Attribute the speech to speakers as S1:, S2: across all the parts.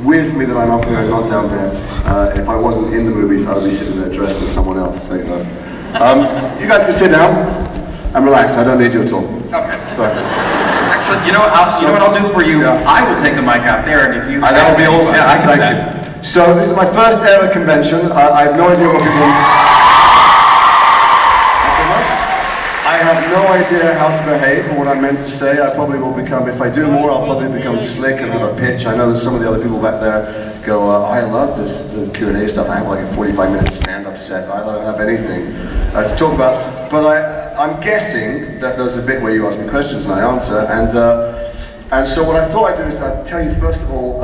S1: weird for me that I'm up here and not down there. If I wasn't in the movies, I would be sitting there dressed as someone else. So, you guys can sit down and relax. I don't need you at all.
S2: Okay.
S1: Sorry.
S2: Actually, you know what I'll do for you? Yeah. I will take the mic out there, and if you...
S1: that would be awesome.
S2: Yeah, I can do
S1: Thank
S2: that.
S1: you. So this is my first ever convention. I have no idea what people... I have no idea how to behave or what I'm meant to say. I probably will become, if I do more, I'll probably become slick and have a pitch. I know that some of the other people back there go, I love the Q&A stuff. I have like a 45-minute stand-up set. I don't have anything to talk about. But I'm guessing that there's a bit where you ask me questions and I answer. And so what I thought I'd do is I'd tell you, first of all,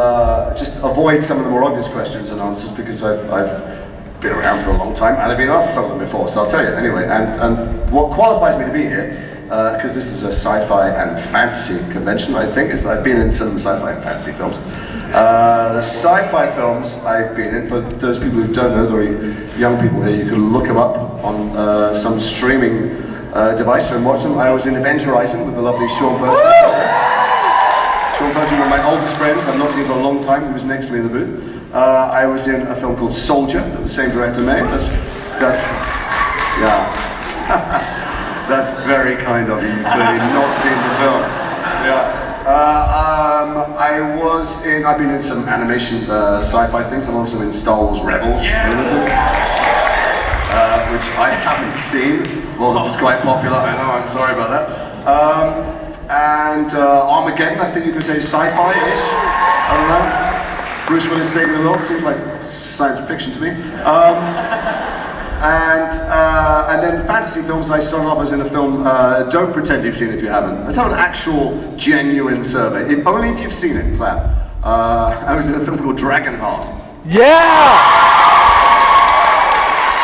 S1: just avoid some of the more obvious questions and answers because I've been around for a long time and I've been asked some of them before, so I'll tell you anyway. And what qualifies me to be here, because this is a sci-fi and fantasy convention, I think, is I've been in some sci-fi and fantasy films. The sci-fi films I've been in, for those people who don't know, there are young people here, you can look them up on some streaming device and watch them. I was in Event Horizon with the lovely Sean Burton. Sean Burton, one of my oldest friends, I've not seen for a long time, he was next to me in the booth. I was in a film called Soldier, that the same director made. That's very kind of you, clearly not seen the film. Yeah. I've been in some animation sci-fi things. I'm also in Star Wars Rebels, which I haven't seen, although it's quite popular. I know, I'm sorry about that. And Armageddon, I think you could say sci-fi-ish. I don't know. Bruce Willis saving the world seems like science fiction to me. And then fantasy films, I started off as in a film, don't pretend you've seen it if you haven't. Let's have an actual, genuine survey. Only if you've seen it, clap. I was in a film called Dragonheart.
S3: Yeah!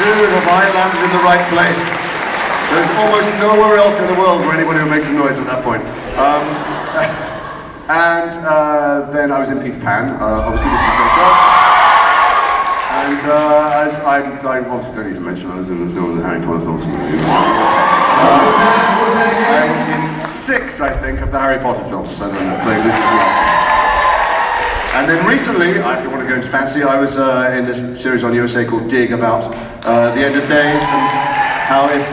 S1: Soon have I landed in the right place. There's almost nowhere else in the world where anybody who makes a noise at that point. And then I was in Peter Pan, obviously this is a great job. And as I obviously don't need to mention, I was in the film, the Harry Potter films. I was in 6, I think, of the Harry Potter films, and then played Lucy as well. And then recently, if you want to go into fancy, I was in this series on USA called Dig about the end of days and how if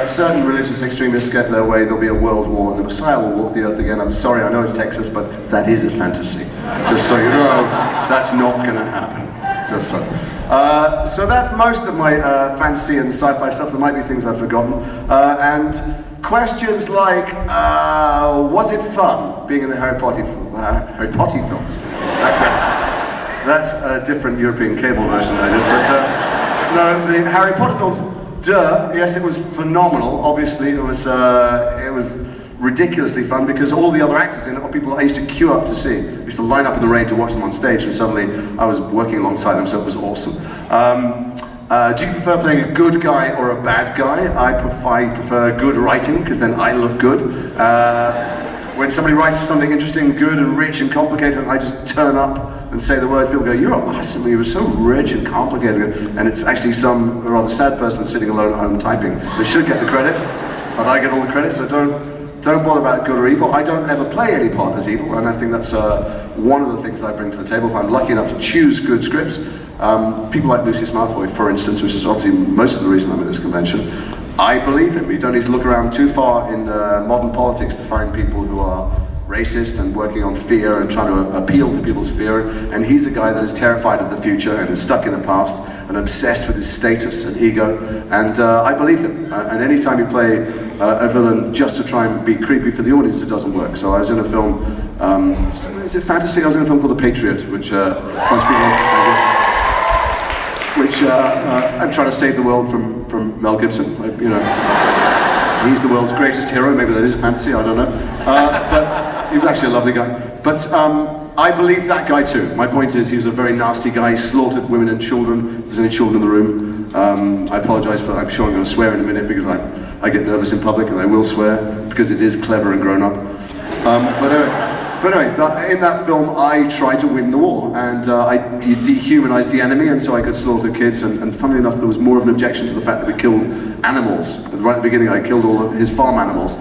S1: certain religious extremists get their way, there'll be a world war and the Messiah will walk the earth again. I'm sorry, I know it's Texas, but that is a fantasy. Just so you know, that's not going to happen. Just so. So that's most of my fantasy and sci-fi stuff. There might be things I've forgotten. And questions like, was it fun being in the Harry Potter films? That's a different European cable version I did. But no, the Harry Potter films. Yes, it was phenomenal. Obviously, it was ridiculously fun because all the other actors in it are people I used to queue up to see. I used to line up in the rain to watch them on stage, and suddenly I was working alongside them, so it was awesome. Do you prefer playing a good guy or a bad guy? I prefer good writing because then I look good. When somebody writes something interesting, good and rich and complicated, I just turn up and say the words, people go, you're awesome, you were so rich and complicated, and it's actually some rather sad person sitting alone at home typing. They should get the credit, but I get all the credit, so don't bother about good or evil. I don't ever play any part as evil, and I think that's one of the things I bring to the table. If I'm lucky enough to choose good scripts, people like Lucy Malfoy, for instance, which is obviously most of the reason I'm at this convention, I believe him. You don't need to look around too far in modern politics to find people who are racist and working on fear and trying to appeal to people's fear, and he's a guy that is terrified of the future and is stuck in the past and obsessed with his status and ego, and I believe him. And anytime you play a villain just to try and be creepy for the audience, it doesn't work. So I was in a film, is it fantasy? I was in a film called The Patriot, which I'm trying to save the world from Mel Gibson. He's the world's greatest hero. Maybe that is a fantasy, I don't know. But he was actually a lovely guy. But I believe that guy too. My point is, he was a very nasty guy. He slaughtered women and children. If there's any children in the room, I apologize for that. I'm sure I'm going to swear in a minute because I get nervous in public and I will swear because it is clever and grown up. But anyway, in that film, I tried to win the war, and I dehumanized the enemy, and so I could slaughter kids, and funnily enough, there was more of an objection to the fact that we killed animals. Right at the beginning, I killed all of his farm animals.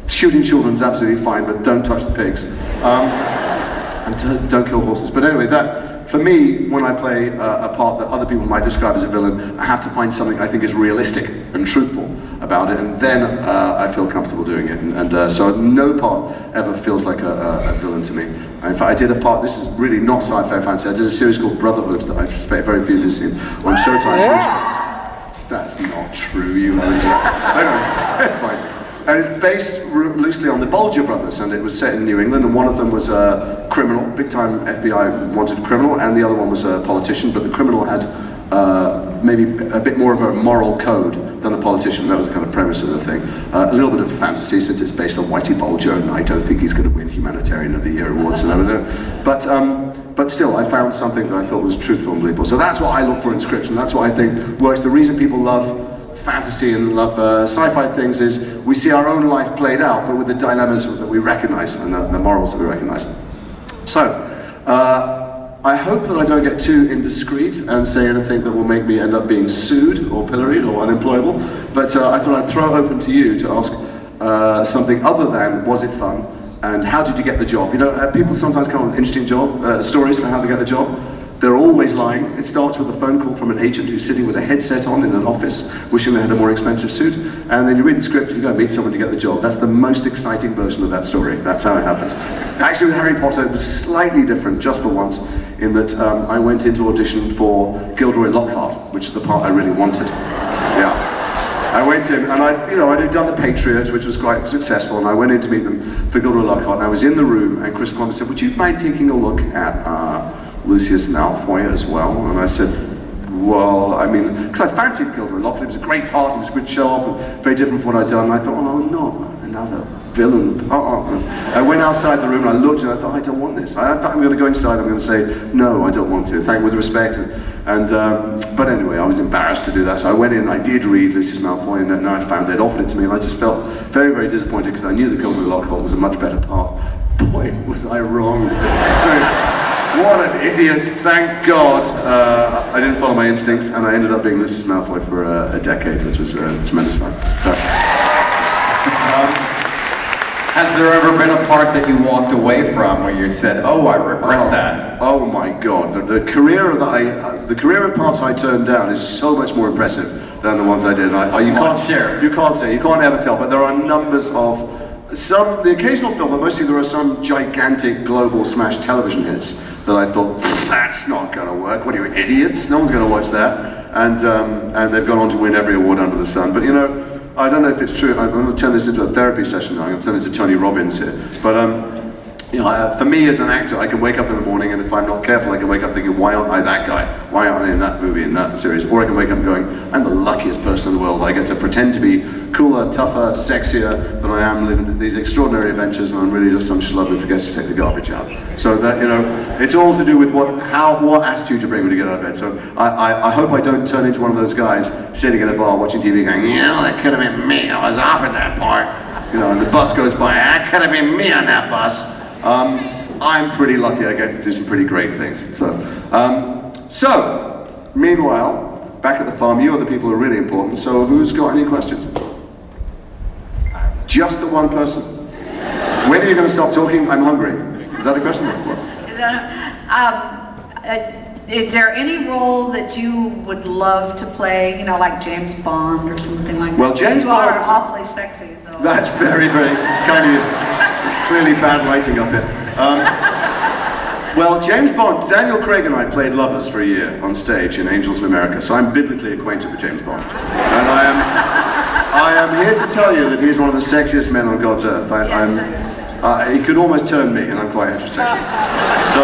S1: Shooting children's absolutely fine, but don't touch the pigs. And don't kill horses. But anyway, that for me, when I play a part that other people might describe as a villain, I have to find something I think is realistic and truthful about it, and then I feel comfortable doing it. So no part ever feels like a villain to me. In fact, I did a part, this is really not sci-fi fancy, I did a series called Brotherhood that I suspect very few have seen on Showtime. That's not true, you know. I know, it's fine. And it's based loosely on the Bulger brothers, and it was set in New England, and one of them was a criminal, big-time FBI wanted criminal, and the other one was a politician, but the criminal had maybe a bit more of a moral code than the politician. That was the kind of premise of the thing. A little bit of fantasy, since it's based on Whitey Bulger, and I don't think he's going to win Humanitarian of the Year awards, but still, I found something that I thought was truthful and believable. So that's what I look for in scripts, and that's what I think works. The reason people love fantasy and love sci-fi things is we see our own life played out, but with the dilemmas that we recognize and the morals that we recognize. So, I hope that I don't get too indiscreet and say anything that will make me end up being sued or pilloried or unemployable, but I thought I'd throw it open to you to ask something other than, was it fun, and how did you get the job? You know, people sometimes come up with interesting stories for how to get the job. They're always lying. It starts with a phone call from an agent who's sitting with a headset on in an office, wishing they had a more expensive suit, and then you read the script, you go and meet someone to get the job. That's the most exciting version of that story. That's how it happens. Actually, with Harry Potter, it was slightly different, just for once, in that I went into audition for Gilderoy Lockhart, which is the part I really wanted. Yeah. I went in, and I'd done The Patriot, which was quite successful, and I went in to meet them for Gilderoy Lockhart, and I was in the room, and Chris Columbus said, would you mind taking a look at Lucius Malfoy as well? And I said, well, I mean, because I fancied Gilderoy Lockhart, it was a great part, it was a good show off, and very different from what I'd done, and I thought, oh, not another villain. I went outside the room and I looked and I thought, I don't want this. I'm going to go inside, I'm going to say, no, I don't want to, with respect. But anyway, I was embarrassed to do that, so I went in, I did read Lucius Malfoy, and then I found they'd offered it to me, and I just felt very, very disappointed because I knew that Gilderoy Lockhart was a much better part. Boy, was I wrong. What an idiot, thank God I didn't follow my instincts, and I ended up being Lucius Malfoy for a decade, which was tremendous fun. So.
S2: Has there ever been a part that you walked away from where you said, oh, I regret that?
S1: Oh my God, the career of parts I turned down is so much more impressive than the ones I did. You can't share. You can't say, you can't ever tell, but there are numbers of the occasional film, but mostly there are some gigantic global smash television hits that I thought, that's not going to work. What are you, idiots? No one's going to watch that. And they've gone on to win every award under the sun. But you know, I don't know if it's true. I'm going to turn this into a therapy session now. I'm going to turn it into Tony Robbins here. But for me as an actor, I can wake up in the morning, and if I'm not careful, I can wake up thinking, why aren't I that guy? Why aren't I in that movie, in that series? Or I can wake up going, I'm the luckiest person in the world. I get to pretend to be cooler, tougher, sexier than I am living these extraordinary adventures, and I'm really just some schlub who forgets to take the garbage out. So that, you know, it's all to do with what attitude you bring when you get out of bed. So I hope I don't turn into one of those guys sitting in a bar watching TV going, that could have been me. I was offered that part. You know, and the bus goes by, that could have been me on that bus. I'm pretty lucky I get to do some pretty great things. So, meanwhile, back at the farm, you are the people who are really important, so who's got any questions? Just the one person. When are you going to stop talking? I'm hungry. Is that a question?
S3: Is there any role that you would love to play, you know, like James Bond or something like that?
S1: Well, James Bond...
S3: You are awfully sexy, so...
S1: That's very, very kind of you. It's clearly bad lighting up here. Well, James Bond, Daniel Craig and I played lovers for a year on stage in Angels in America, so I'm biblically acquainted with James Bond. And I am here to tell you that he's one of the sexiest men on God's earth. He could almost turn me, and I'm quite heterosexual. So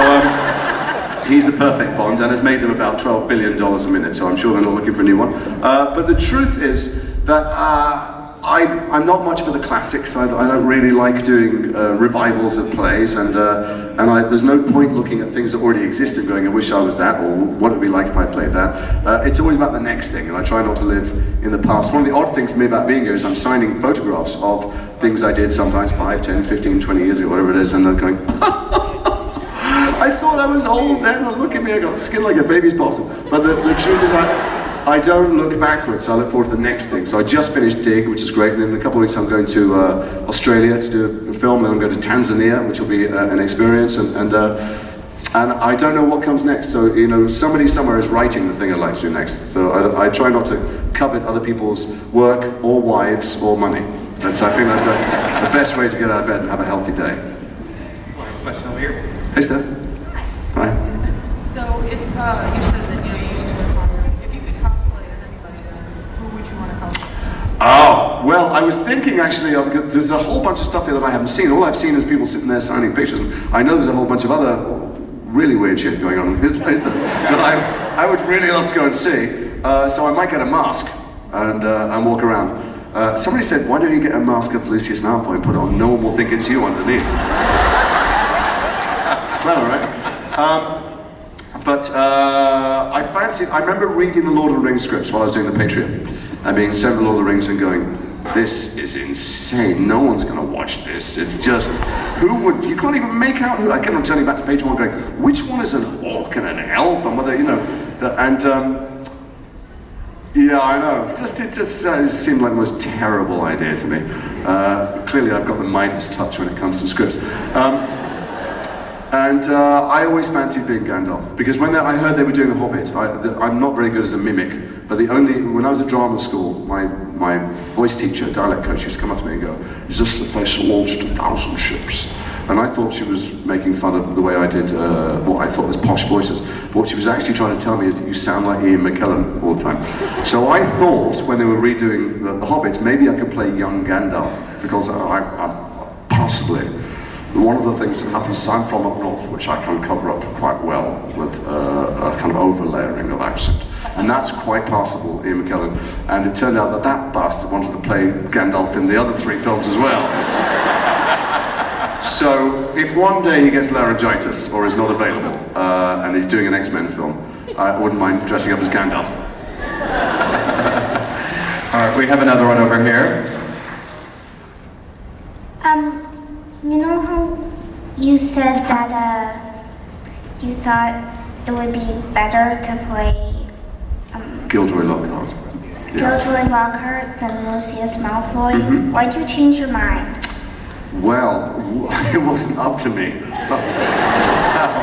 S1: he's the perfect Bond, and has made them about $12 billion a minute, so I'm sure they're not looking for a new one. But the truth is that I'm not much for the classics. I don't really like doing revivals of plays, and there's no point looking at things that already exist and going, I wish I was that, or what it would be like if I played that. It's always about the next thing, and I try not to live in the past. One of the odd things for me about being here is I'm signing photographs of things I did sometimes 5, 10, 15, 20 years ago, whatever it is, and I'm going, I thought I was old then, look at me, I got skin like a baby's bottom. But the truth is I don't look backwards, I look forward to the next thing. So I just finished Dig, which is great, and in a couple of weeks I'm going to Australia to do a film, and I'm going to Tanzania, which will be an experience, and And I don't know what comes next, so you know, somebody somewhere is writing the thing I'd like to do next. So I try not to covet other people's work or wives or money. I think that's the best way to get out of bed and have a healthy day.
S4: Question over here.
S1: Hey Steph. Hi.
S5: So if you said that you used to work on, if you could cosplay as anybody, who would you want to cosplay?
S1: Oh, well, I was thinking actually, there's a whole bunch of stuff here that I haven't seen. All I've seen is people sitting there signing pictures. I know there's a whole bunch of other really weird shit going on in this place that I would really love to go and see. So I might get a mask and walk around. Somebody said, why don't you get a mask of Lucius Malfoy and put it on? No one will think it's you underneath. It's clever, right? I remember reading the Lord of the Rings scripts while I was doing the Patreon. And being sent the Lord of the Rings and going, this is insane, no one's gonna watch this. It's just, you can't even make out who, again I'm turning back to page 1 going, which one is an orc and an elf and whether, you know, yeah, I know, it just seemed like the most terrible idea to me. Clearly I've got the Midas touch when it comes to scripts. I always fancied being Gandalf, because when I heard they were doing The Hobbit, I'm not very good as a mimic, but when I was at drama school, my voice teacher, dialect coach, used to come up to me and go, is this the face that launched 1,000 ships? And I thought she was making fun of the way I did what I thought was posh voices, but what she was actually trying to tell me is that you sound like Ian McKellen all the time. So I thought, when they were redoing the Hobbits, maybe I could play young Gandalf, because I'm possibly, one of the things that happens is I'm from up north, which I can cover up quite well with a kind of overlayering of accent. And that's quite passable, Ian McKellen. And it turned out that bastard wanted to play Gandalf in the other 3 films as well. So if one day he gets laryngitis or is not available, and he's doing an X-Men film, I wouldn't mind dressing up as Gandalf.
S2: All right, we have another one over here.
S6: You know how you said that you thought it would be better to play
S1: Gilderoy Lockhart. Yeah.
S6: Gilderoy Lockhart than Lucius Malfoy? Why'd you change your mind?
S1: Well, it wasn't up to me.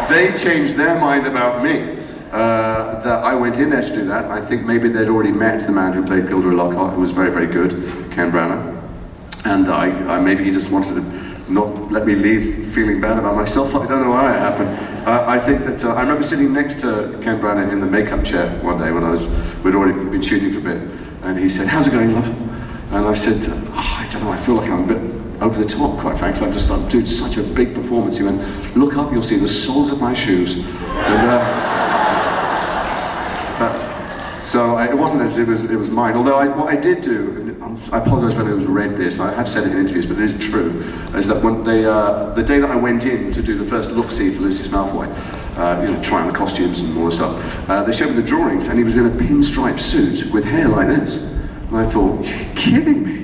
S1: They changed their mind about me. That I went in there to do that. I think maybe they'd already met the man who played Gilderoy Lockhart, who was very, very good, Ken Branagh. And maybe he just wanted to not let me leave feeling bad about myself. I don't know how it happened. I think that I remember sitting next to Ken Branagh in the makeup chair one day when we'd already been shooting for a bit, and he said, "How's it going, love?" And I said, I don't know, I feel like I'm a bit over the top, quite frankly. I'm doing such a big performance. He went, "Look up, you'll see the soles of my shoes." So it wasn't as it was mine. Although what I did do, I apologise when it was read this. I have said it in interviews, but it is true. Is that when the day that I went in to do the first look-see for Lucius Malfoy, try on the costumes and all the stuff, they showed me the drawings, and he was in a pinstripe suit with hair like this. And I thought, you're kidding me?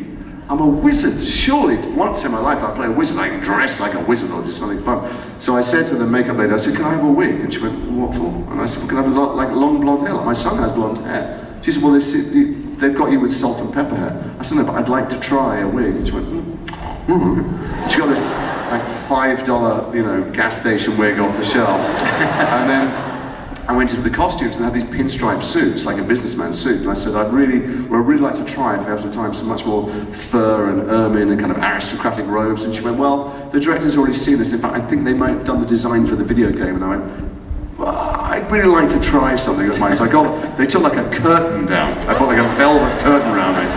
S1: I'm a wizard. Surely once in my life I play a wizard, I can dress like a wizard or do something fun. So I said to the makeup lady, I said, "Can I have a wig?" And she went, "What for?" And I said, "Well, can I have like long blonde hair? Like my son has blonde hair." She said, "Well, they've got you with salt and pepper hair." I said, "No, but I'd like to try a wig." And she went, She got this like $5, gas station wig off the shelf. And then I went into the costumes and had these pinstripe suits, like a businessman suit. And I said, I'd really like to try, if we have some time, some much more fur and ermine and kind of aristocratic robes. And she went, "Well, the director's already seen this. In fact, I think they might have done the design for the video game." And I went, "Well, I'd really like to try something of mine." So they took like a curtain down. I put like a velvet curtain around me.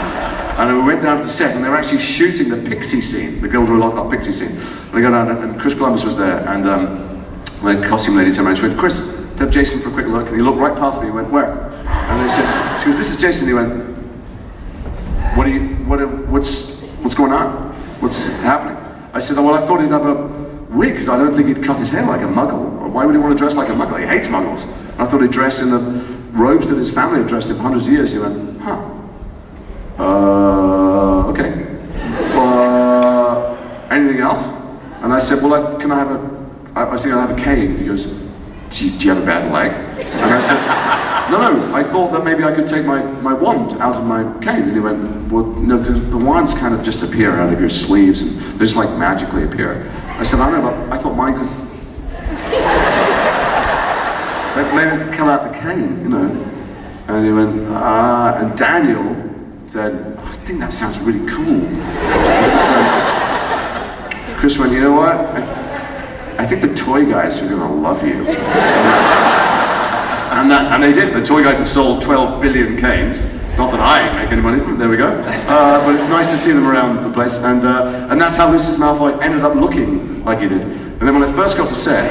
S1: And we went down to the set, and they were actually shooting the pixie scene, the Gilderoy Lockhart pixie scene. And I go down, and Chris Columbus was there, and the costume lady turned around, she went, "Chris, to have Jason for a quick look." And he looked right past me, he went, "Where?" And they said, she goes, "This is Jason." He went, what's going on? What's happening? I said, "Well, I thought he'd have a wig, because I don't think he'd cut his hair like a muggle. Why would he want to dress like a muggle? He hates muggles." And I thought he'd dress in the robes that his family had dressed in for hundreds of years. He went, "Okay. Anything else?" And I said, "Well, I was thinking I'd have a cane." He goes, do you have a bad leg?" And I said, no, I thought that maybe I could take my wand out of my cane." And he went, "Well, no, the wands kind of just appear out of your sleeves, and they just like magically appear." I said, "I know, but I thought mine could..." made it come out the cane, you know. And he went, and Daniel said, I think that sounds really cool. Chris went, you know what? I think the toy guys are gonna love you. And they did. The toy guys have sold 12 billion canes. Not that I make any money from it, there we go. But it's nice to see them around the place. And that's how Lucius Malfoy ended up looking like he did. And then when I first got to set,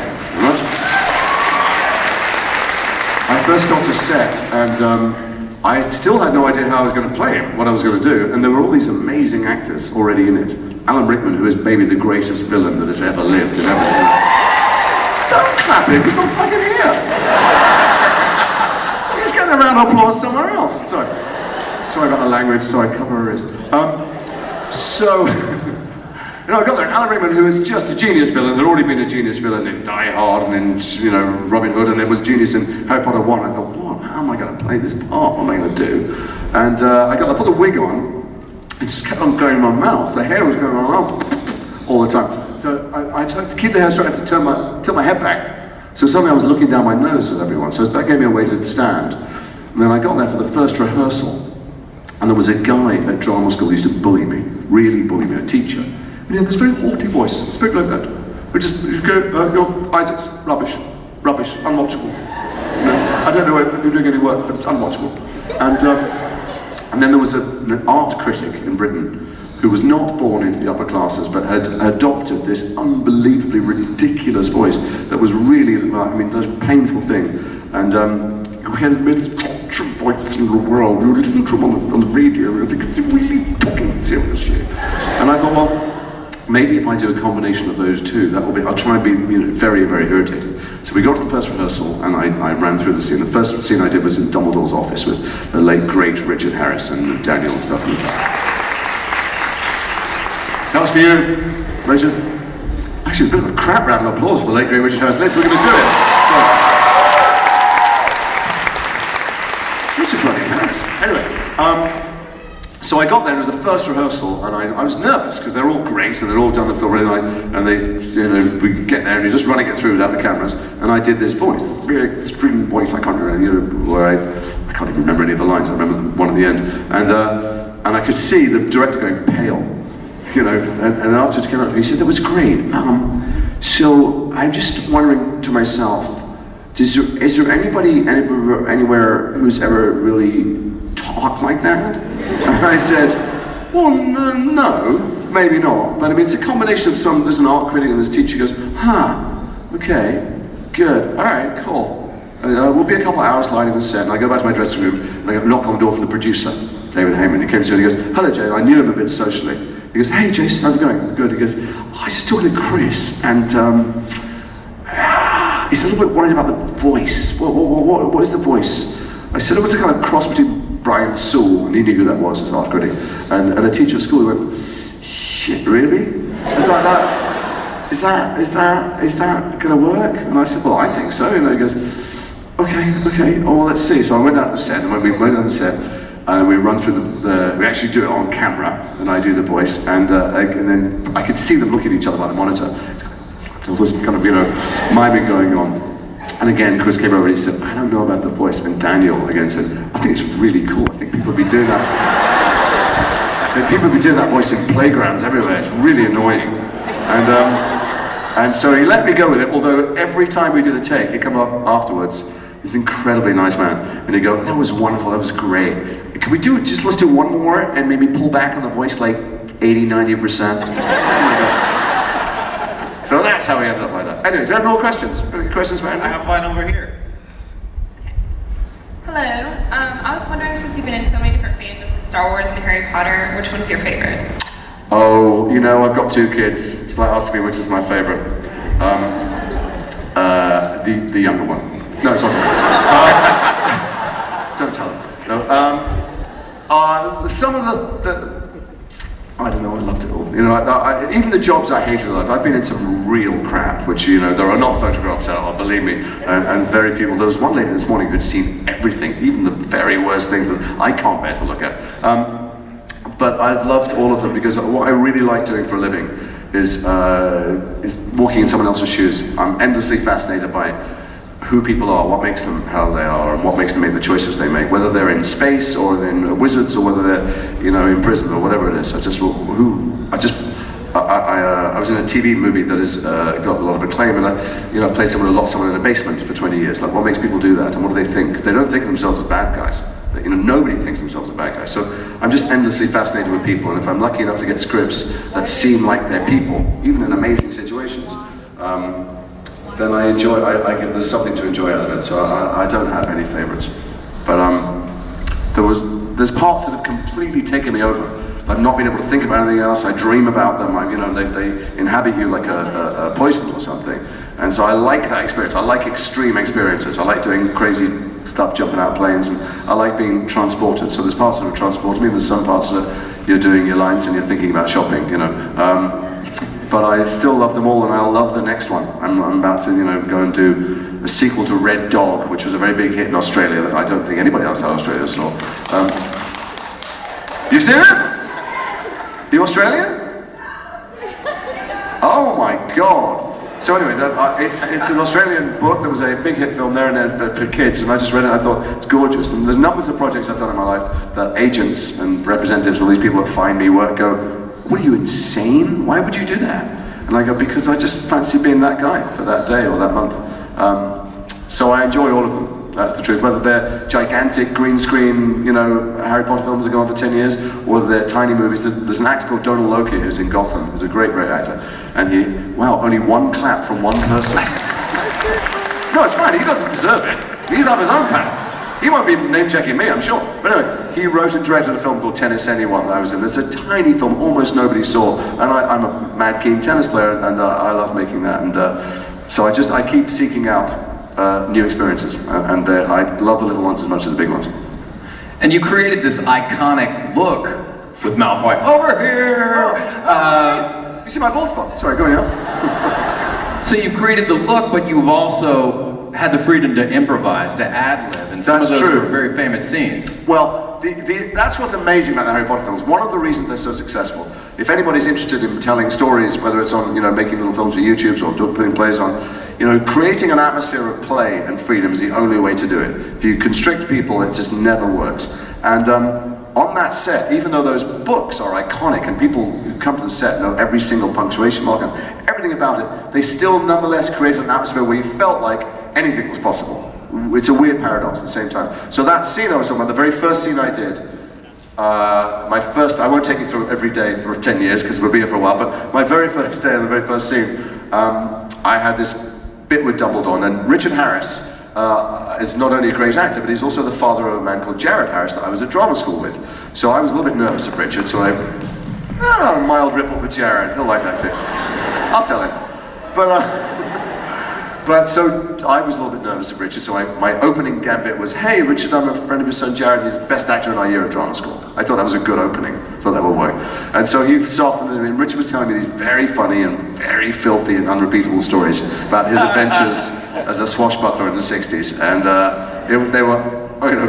S1: and I still had no idea how I was going to play him, what I was going to do. And there were all these amazing actors already in it. Alan Rickman, who is maybe the greatest villain that has ever lived and ever lived. Don't clap him, he's not fucking here. He's getting a round of applause somewhere else. Sorry about the language, sorry, cover her wrist. You know, I got there, Alan Rickman, who is just a genius villain. There'd already been a genius villain in Die Hard and in, you know, Robin Hood, and there was genius in Harry Potter 1. I thought, what? How am I going to play this part? What am I going to do? And I put the wig on, it just kept on going in my mouth. The hair was going on my mouth all the time. So I tried to keep the hair straight, I had to turn my head back. So suddenly I was looking down my nose at everyone. So that gave me a way to stand. And then I got there for the first rehearsal. And there was a guy at drama school who used to bully me, really bully me, a teacher. And he had this very haughty voice, spoke like that. We just go, your Isaac's rubbish, unwatchable. You know, I don't know if you're doing any work, but it's unwatchable. And then there was an art critic in Britain who was not born into the upper classes, but had adopted this unbelievably ridiculous voice that was really, I mean, the most painful thing. And you hear the most torture voices in the world. You listen to them on the radio, and you think it's really talking seriously. And I thought, well, maybe if I do a combination of those two, that will be, I'll try and be, you know, very, very irritating. So we got to the first rehearsal, and I ran through the scene. The first scene I did was in Dumbledore's office with the late, great Richard Harris and Daniel and stuff. That was for you, Richard. Actually, a bit of a crap round of applause for the late, great Richard Harris. We're going to do it. Richard bloody Harris. Anyway, so I got there, and it was the first rehearsal, and I was nervous, because they're all great, and they'd all done the film really nice, and they, you know, we get there, and you're just running it through without the cameras, and I did this voice, this very extreme voice, I can't remember, you know, where I can't even remember any of the lines, I remember one at the end, and I could see the director going pale, you know, and afterwards came up to me, he said, that was great, so I'm just wondering to myself, is there anybody anywhere who's ever really talked like that? And I said, well, no, maybe not. But I mean, it's a combination of there's an art critic and this teacher goes, okay, good, all right, cool. We'll be a couple hours lighting the set, and I go back to my dressing room, and I knock on the door from the producer, David Heyman. He came to me and he goes, hello, Jay. I knew him a bit socially. He goes, hey, Jason, how's it going? Good. He goes, I was just talking to Chris, and he's a little bit worried about the voice. What is the voice? I said, it was a kind of cross between Brian Sewell, and he knew who that was as an art critic, and a teacher at school who went, shit, really? Is that gonna work? And I said, well, I think so. And he goes, okay, well, let's see. So I went out to the set, and when we went out to the set, and we run through we actually do it on camera, and I do the voice, and then I could see them look at each other by the monitor. All this kind of, you know, miming going on. And again, Chris came over and he said, I don't know about the voice. And Daniel again said, I think it's really cool. I think people would be doing that. People would be doing that voice in playgrounds everywhere. It's really annoying. And so he let me go with it, although every time we did a take, he'd come up afterwards. He's an incredibly nice man. And he'd go, that was wonderful, that was great. Can we do it, let's do one more and maybe pull back on the voice like 80, 90%. So that's how we ended up like that. Anyway, do you have more questions? Any questions, man?
S4: I have one over here.
S5: Hello. I was wondering, since you've been in so many different fandoms in Star Wars and Harry Potter, which one's your favorite?
S1: Oh, you know, I've got two kids. It's like asking me which is my favorite. The younger one. No, it's not. Don't tell them. No. Some of the I don't know, I loved it all. You know, even the jobs I hated, I've been in some real crap, which, you know, there are not photographs out, believe me, and very few. There was one lady this morning who'd seen everything, even the very worst things that I can't bear to look at. But I've loved all of them, because what I really like doing for a living is walking in someone else's shoes. I'm endlessly fascinated by who people are, what makes them how they are, and what makes them make the choices they make, whether they're in space or in wizards or whether they're, in prison or whatever it is. I was in a TV movie that has got a lot of acclaim, and I played someone who locked someone in a basement for 20 years. Like, what makes people do that, and what do they think? They don't think of themselves as bad guys. Nobody thinks themselves as bad guys. So I'm just endlessly fascinated with people, and if I'm lucky enough to get scripts that seem like they're people, even in amazing situations, then I enjoy. There's something to enjoy out of it. So I don't have any favorites, but there's parts that have completely taken me over. I've not been able to think about anything else. I dream about them. They inhabit you like a poison or something. And so I like that experience. I like extreme experiences. I like doing crazy stuff, jumping out of planes, and I like being transported. So there's parts that have transported me, and there's some parts that you're doing your lines and you're thinking about shopping, But I still love them all, and I'll love the next one. I'm about to, go and do a sequel to Red Dog, which was a very big hit in Australia that I don't think anybody outside Australia saw. You seen it? The Australian? Oh my God. So anyway, it's an Australian book. There was a big hit film there and then for kids, and I just read it and I thought, it's gorgeous. And there's numbers of projects I've done in my life that agents and representatives, all these people that find me work, go, what are you, insane? Why would you do that? And I go, because I just fancy being that guy for that day or that month. So I enjoy all of them. That's the truth. Whether they're gigantic green screen, Harry Potter films that go on for 10 years, or they're tiny movies. There's an actor called Donald Loki who's in Gotham, who's a great, great actor. And only one clap from one person. No, it's fine, he doesn't deserve it. He's up his own panel. He won't be name-checking me, I'm sure. But anyway, he wrote and directed a film called Tennis Anyone that I was in. It's a tiny film, almost nobody saw. And I'm a mad keen tennis player, and I love making that. And so I keep seeking out new experiences, and I love the little ones as much as the big ones.
S2: And you created this iconic look with Malfoy. Over here!
S1: You see my bald spot? Sorry, go on.
S2: So you've created the look, but you've also had the freedom to improvise, to ad-lib, and some
S1: That's
S2: of those
S1: true.
S2: were very famous scenes.
S1: Well, that's what's amazing about the Harry Potter films. One of the reasons they're so successful, if anybody's interested in telling stories, whether it's on, making little films for YouTube or putting plays on, creating an atmosphere of play and freedom is the only way to do it. If you constrict people, it just never works. And on that set, even though those books are iconic and people who come to the set know every single punctuation mark and everything about it, they still nonetheless created an atmosphere where you felt like anything was possible. It's a weird paradox at the same time. So that scene I was talking about, the very first scene I did, I won't take you through every day for 10 years because we'll be here for a while, but my very first day and the very first scene, I had this bit with Dumbledore, and Richard Harris is not only a great actor, but he's also the father of a man called Jared Harris that I was at drama school with. So I was a little bit nervous of Richard, so a mild ripple for Jared, he'll like that too. I'll tell him. But so I was a little bit nervous of Richard, so my opening gambit was, hey Richard, I'm a friend of your son Jared, he's the best actor in our year at drama school. I thought that was a good opening, thought that would work. And so he softened it, and Richard was telling me these very funny and very filthy and unrepeatable stories about his adventures as a swashbuckler in the 60s. And they were,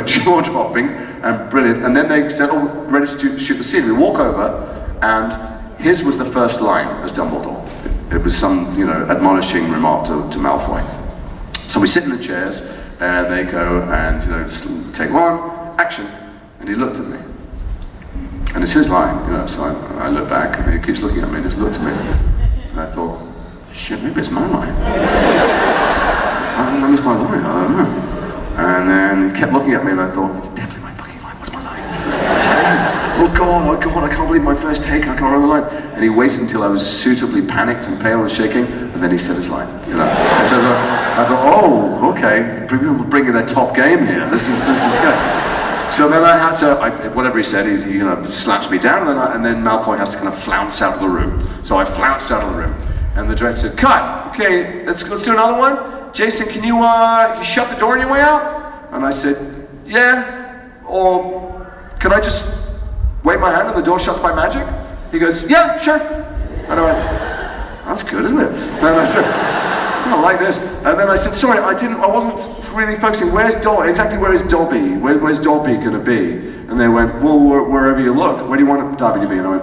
S1: jaw dropping and brilliant. And then they said, oh, ready to shoot the scene. We walk over, and his was the first line as Dumbledore. It was some, admonishing remark to Malfoy. So we sit in the chairs, and they go, and, take one, action. And he looked at me. And it's his line, so I look back, and he keeps looking at me, and just looked at me. And I thought, shit, maybe it's my line. I don't know if it's my line, I don't know. And then he kept looking at me, and I thought, it's definitely my fucking line, what's my line? Oh God, I can't believe my first take, I can't remember the line. And he waited until I was suitably panicked and pale and shaking, and then he said his line, And so I thought, oh, okay, people are bringing their top game here, this is good. So then I had to, whatever he said, he slaps me down, and then Malfoy has to kind of flounce out of the room. So I flounced out of the room, and the director said, cut, okay, let's do another one. Jason, can you shut the door on your way out? And I said, yeah, or can I just wave my hand and the door shuts by magic? He goes, yeah, sure. And I went, that's good, isn't it? And I said, I like this. And then I said, sorry, I wasn't really focusing. Exactly where is Dobby? Where's Dobby gonna be? And they went, well, wherever you look. Where do you want Dobby to be? And I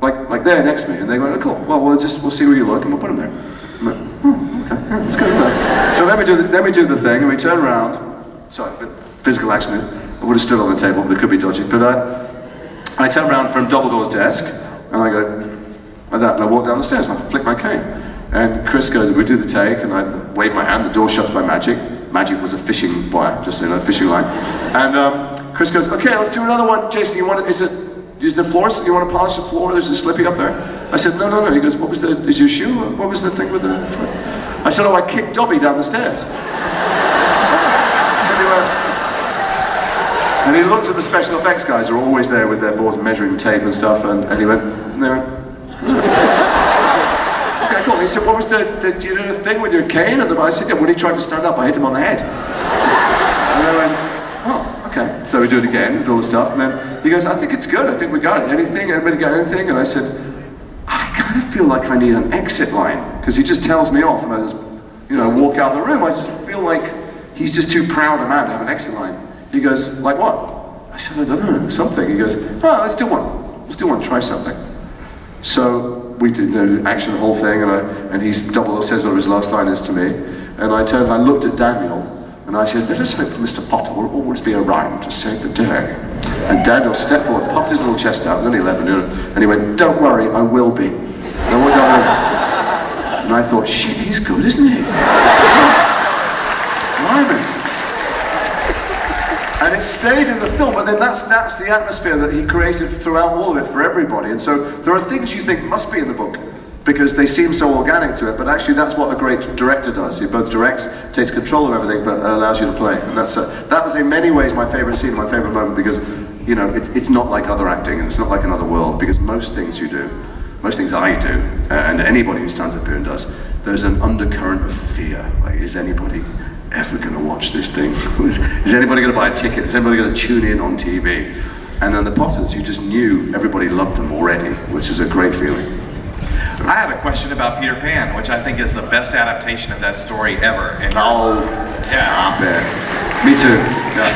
S1: went, like there next to me. And they went, oh, cool. Well, we'll see where you look and we'll put him there. I went, oh, okay, yeah, let's go. So then we do the thing, and we turn around. Sorry, but physical action. I would have stood on the table, but it could be dodgy. But I turn around from Dumbledore's desk, and I go like that, and I walk down the stairs, and I flick my cane. And Chris goes, we do the take, and I wave my hand, the door shuts by magic. Magic was a fishing wire, just so you know, fishing line. And Chris goes, okay, let's do another one. Jason, is the floors, you want to polish the floor? There's a slippy up there. I said, no. He goes, is your shoe? What was the thing with the foot? I said, oh, I kicked Dobby down the stairs. And he looked at the special effects guys, who are always there with their boards measuring tape and stuff, and he went, I said, okay, cool. He said, what was did you do the thing with your cane? And I said, yeah, when he tried to stand up, I hit him on the head. And I went, oh, okay. So we do it again, with all the stuff, and then he goes, I think it's good, I think we got it. Anything, anybody got anything? And I said, I kind of feel like I need an exit line, because he just tells me off, and I just, walk out of the room. I just feel like he's just too proud a man to have an exit line. He goes, like what? I said, I don't know, something. He goes, oh, let's do one, try something. So we did the action, the whole thing, and Dumbledore says what his last line is to me, and I turned and I looked at Daniel, and I said, let us hope that Mr. Potter will always be around to save the day. And Daniel stepped forward, puffed his little chest out, he was only 11, and he went, don't worry, I will be. And I walked down and I thought, shit, he's good, isn't he? Blimey. And it stayed in the film, but then that's the atmosphere that he created throughout all of it for everybody. And so there are things you think must be in the book because they seem so organic to it, but actually that's what a great director does. He both directs, takes control of everything, but allows you to play. And that was in many ways my favorite scene, my favorite moment, because it's not like other acting, and it's not like another world, because most things you do, most things I do, and anybody who stands up here and does, there's an undercurrent of fear. Like, is anybody ever going to watch this thing? Is anybody going to buy a ticket? Is anybody going to tune in on TV? And then the Potters, you just knew everybody loved them already, which is a great feeling.
S4: I had a question about Peter Pan, which I think is the best adaptation of that story ever. And
S1: Yeah, I bet. Me too. Yeah.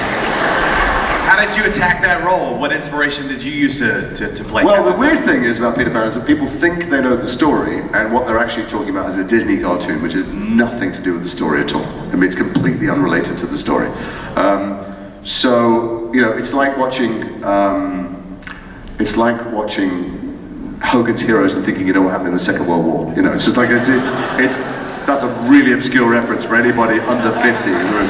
S4: How did you attack that role? What inspiration did you use to play?
S1: Well, the weird thing is about Peter Pan is that people think they know the story, and what they're actually talking about is a Disney cartoon, which has nothing to do with the story at all. I mean, it's completely unrelated to the story. So, it's like watching Hogan's Heroes and thinking you know what happened in the Second World War. It's just like that's a really obscure reference for anybody under 50 in the room.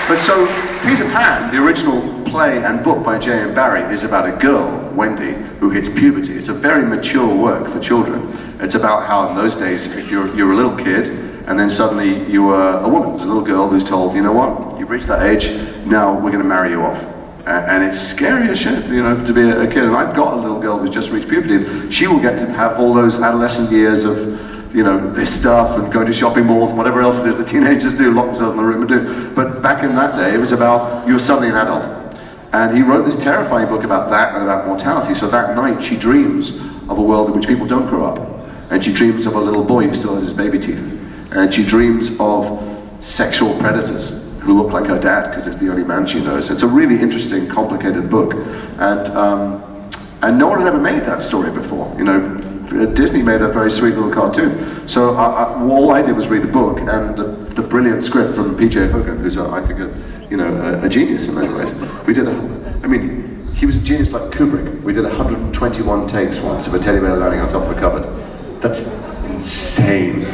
S1: But so Peter Pan, the original play and book by J.M. Barrie, is about a girl, Wendy, who hits puberty. It's a very mature work for children. It's about how in those days, if you're a little kid, and then suddenly you were a woman, there's a little girl who's told, you know what, you've reached that age, now we're going to marry you off. And it's scary as shit, to be a kid. And I've got a little girl who's just reached puberty, and she will get to have all those adolescent years of, this stuff and going to shopping malls and whatever else it is that teenagers do, lock themselves in the room and do. But back in that day, it was about, you were suddenly an adult. And he wrote this terrifying book about that and about mortality. So that night, she dreams of a world in which people don't grow up. And she dreams of a little boy who still has his baby teeth. And she dreams of sexual predators who look like her dad, because it's the only man she knows. It's a really interesting, complicated book. And no one had ever made that story before. Disney made a very sweet little cartoon. So all I did was read the book and the brilliant script from P.J. Hogan, who's I think a genius in many ways. He was a genius like Kubrick. We did 121 takes once of a teddy bear landing on top of a cupboard. That's insane.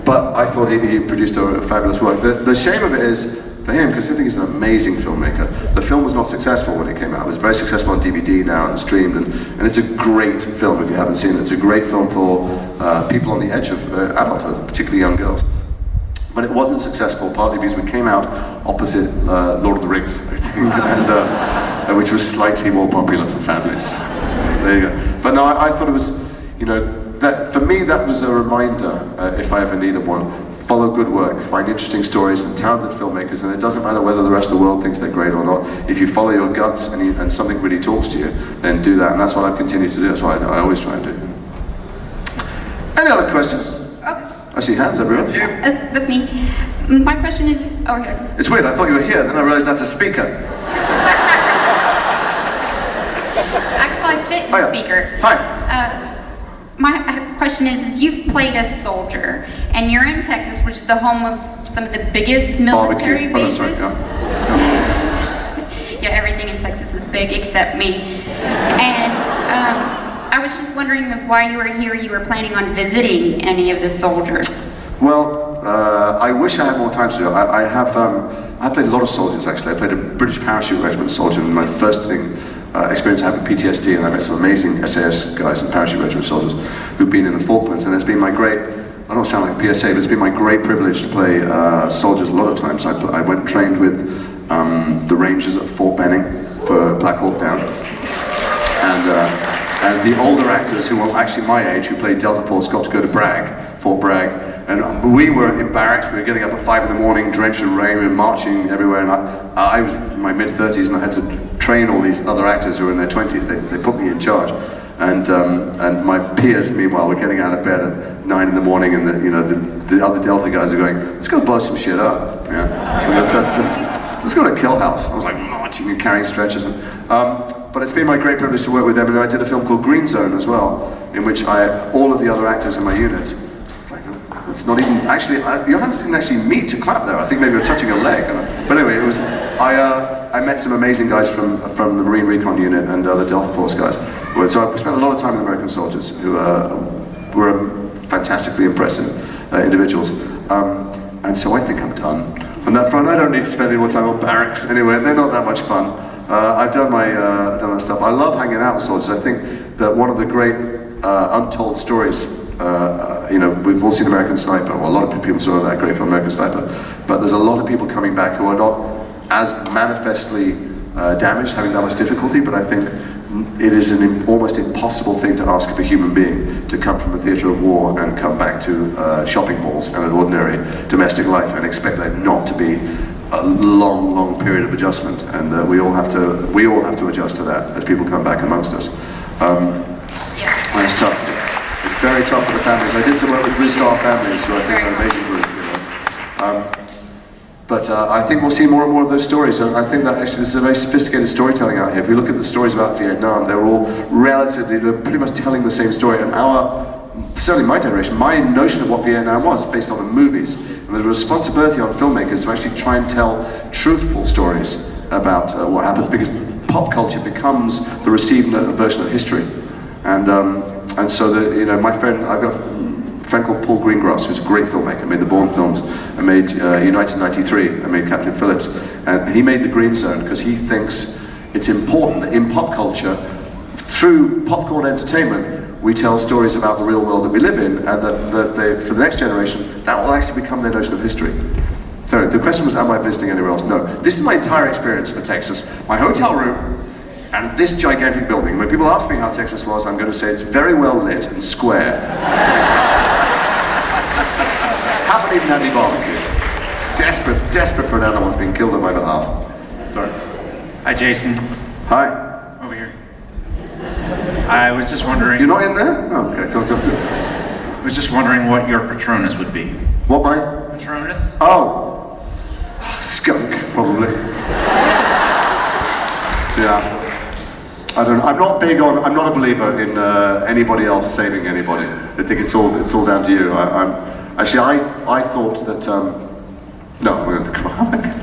S1: But I thought he produced a fabulous work. The shame of it is for him, because I think he's an amazing filmmaker. The film was not successful when it came out. It was very successful on DVD now and streamed, and it's a great film if you haven't seen it. It's a great film for people on the edge of adulthood, particularly young girls. But it wasn't successful, partly because we came out opposite Lord of the Rings, I think, and which was slightly more popular for families. There you go. But no, I thought it was, that for me that was a reminder, if I ever needed one. Follow good work, find interesting stories and talented filmmakers, and it doesn't matter whether the rest of the world thinks they're great or not. If you follow your guts and something really talks to you, then do that, and that's what I've continued to do. That's what I always try and do. Any other questions?
S5: Oh.
S1: I see hands everywhere.
S5: That's me. My question is over here.
S1: It's weird, I thought you were here, then I realized that's a speaker.
S5: I could probably fit in the speaker.
S1: Hi.
S7: My question is you've played a soldier, and you're in Texas, which is the home of some of the biggest military
S1: Barbecue. Oh,
S7: bases.
S1: that's right,
S7: Yeah, everything in Texas is big except me. And I was just wondering if while you were here, you were planning on visiting any of the soldiers.
S1: Well, I wish I had more time to do it. I played a lot of soldiers actually. I played a British parachute regiment soldier, and my first experience I had with PTSD, and I met some amazing SAS guys and parachute regiment soldiers who've been in the Falklands, and it's been my great, I don't sound like PSA, but it's been my great privilege to play soldiers a lot of times. I went and trained with the Rangers at Fort Benning for Black Hawk Down, and the older actors who were actually my age, who played Delta Force, got to go to Fort Bragg, and we were in barracks. We were getting up at 5 in the morning, drenched in rain, we were marching everywhere, and I was in my mid-30s, and I had to train all these other actors who were in their 20s. They put me in charge, and my peers, meanwhile, were getting out of bed at 9 in the morning, and the other Delta guys are going, let's go blow some shit up. Yeah, let's go to Kill House. I was like marching and carrying stretchers. But it's been my great privilege to work with them, and I did a film called Green Zone as well, in which all of the other actors in my unit, it's not even, actually, your hands didn't actually meet to clap there. I think maybe we were touching a leg. But anyway, I met some amazing guys from the Marine Recon unit and the Delta Force guys. So I spent a lot of time with American soldiers who were fantastically impressive individuals. And so I think I'm done. On that front, I don't need to spend any more time on barracks anyway. They're not that much fun. I've done that stuff. I love hanging out with soldiers. I think that one of the great untold stories, we've all seen American Sniper. Well, a lot of people saw that great film, American Sniper. But there's a lot of people coming back who are not as manifestly damaged, having that much difficulty. But I think it is an almost impossible thing to ask of a human being to come from a theatre of war and come back to shopping malls and an ordinary domestic life and expect that not to be a long, long period of adjustment, and we all have to adjust to that as people come back amongst us. And it's tough. It's very tough for the families. I did some work with Blue Star Families, who I think are an amazing group. But I think we'll see more and more of those stories. I think that actually this is a very sophisticated storytelling out here. If you look at the stories about Vietnam, they're all they're pretty much telling the same story. And certainly my generation, my notion of what Vietnam was based on the movies. And there's a responsibility on filmmakers to actually try and tell truthful stories about what happens, because pop culture becomes the received version of history. And so my friend, I've got a friend called Paul Greengrass, who's a great filmmaker, made the Bourne films, and made United 93, and made Captain Phillips. And he made the Green Zone because he thinks it's important that in pop culture, through popcorn entertainment, we tell stories about the real world that we live in, and that for the next generation, that will actually become their notion of history. So the question was, am I visiting anywhere else? No. This is my entire experience for Texas. My hotel room, and this gigantic building. When people ask me how Texas was, I'm going to say it's very well lit and square. Haven't even had any barbecue. Desperate for an animal that's been killed on my behalf. Sorry.
S8: Hi, Jason.
S1: Hi.
S8: Over here. I was just wondering.
S1: You're not in there? Oh, okay. Talk to me.
S8: I was just wondering what your Patronus would be.
S1: What, my?
S8: Patronus?
S1: Oh. Skunk, probably. Yeah. I don't know. I'm not a believer in anybody else saving anybody. I think it's all down to you. I thought that, no, I'm going to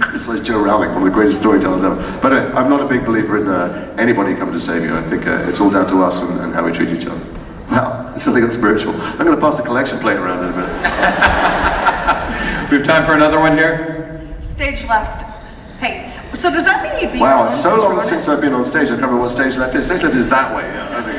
S1: criticize Joe Rowling, one of the greatest storytellers ever. But I'm not a big believer in anybody coming to save you. I think it's all down to us and how we treat each other. Wow, it's something that's spiritual. I'm going to pass the collection plate around in a minute.
S2: We have time for another one here.
S5: Stage left. Hey, so does that mean you'd be
S1: Wow,
S5: on
S1: it's so long
S5: Patronus?
S1: since I've been on stage. I can't remember what stage left is. Stage left is that way. Yeah, I think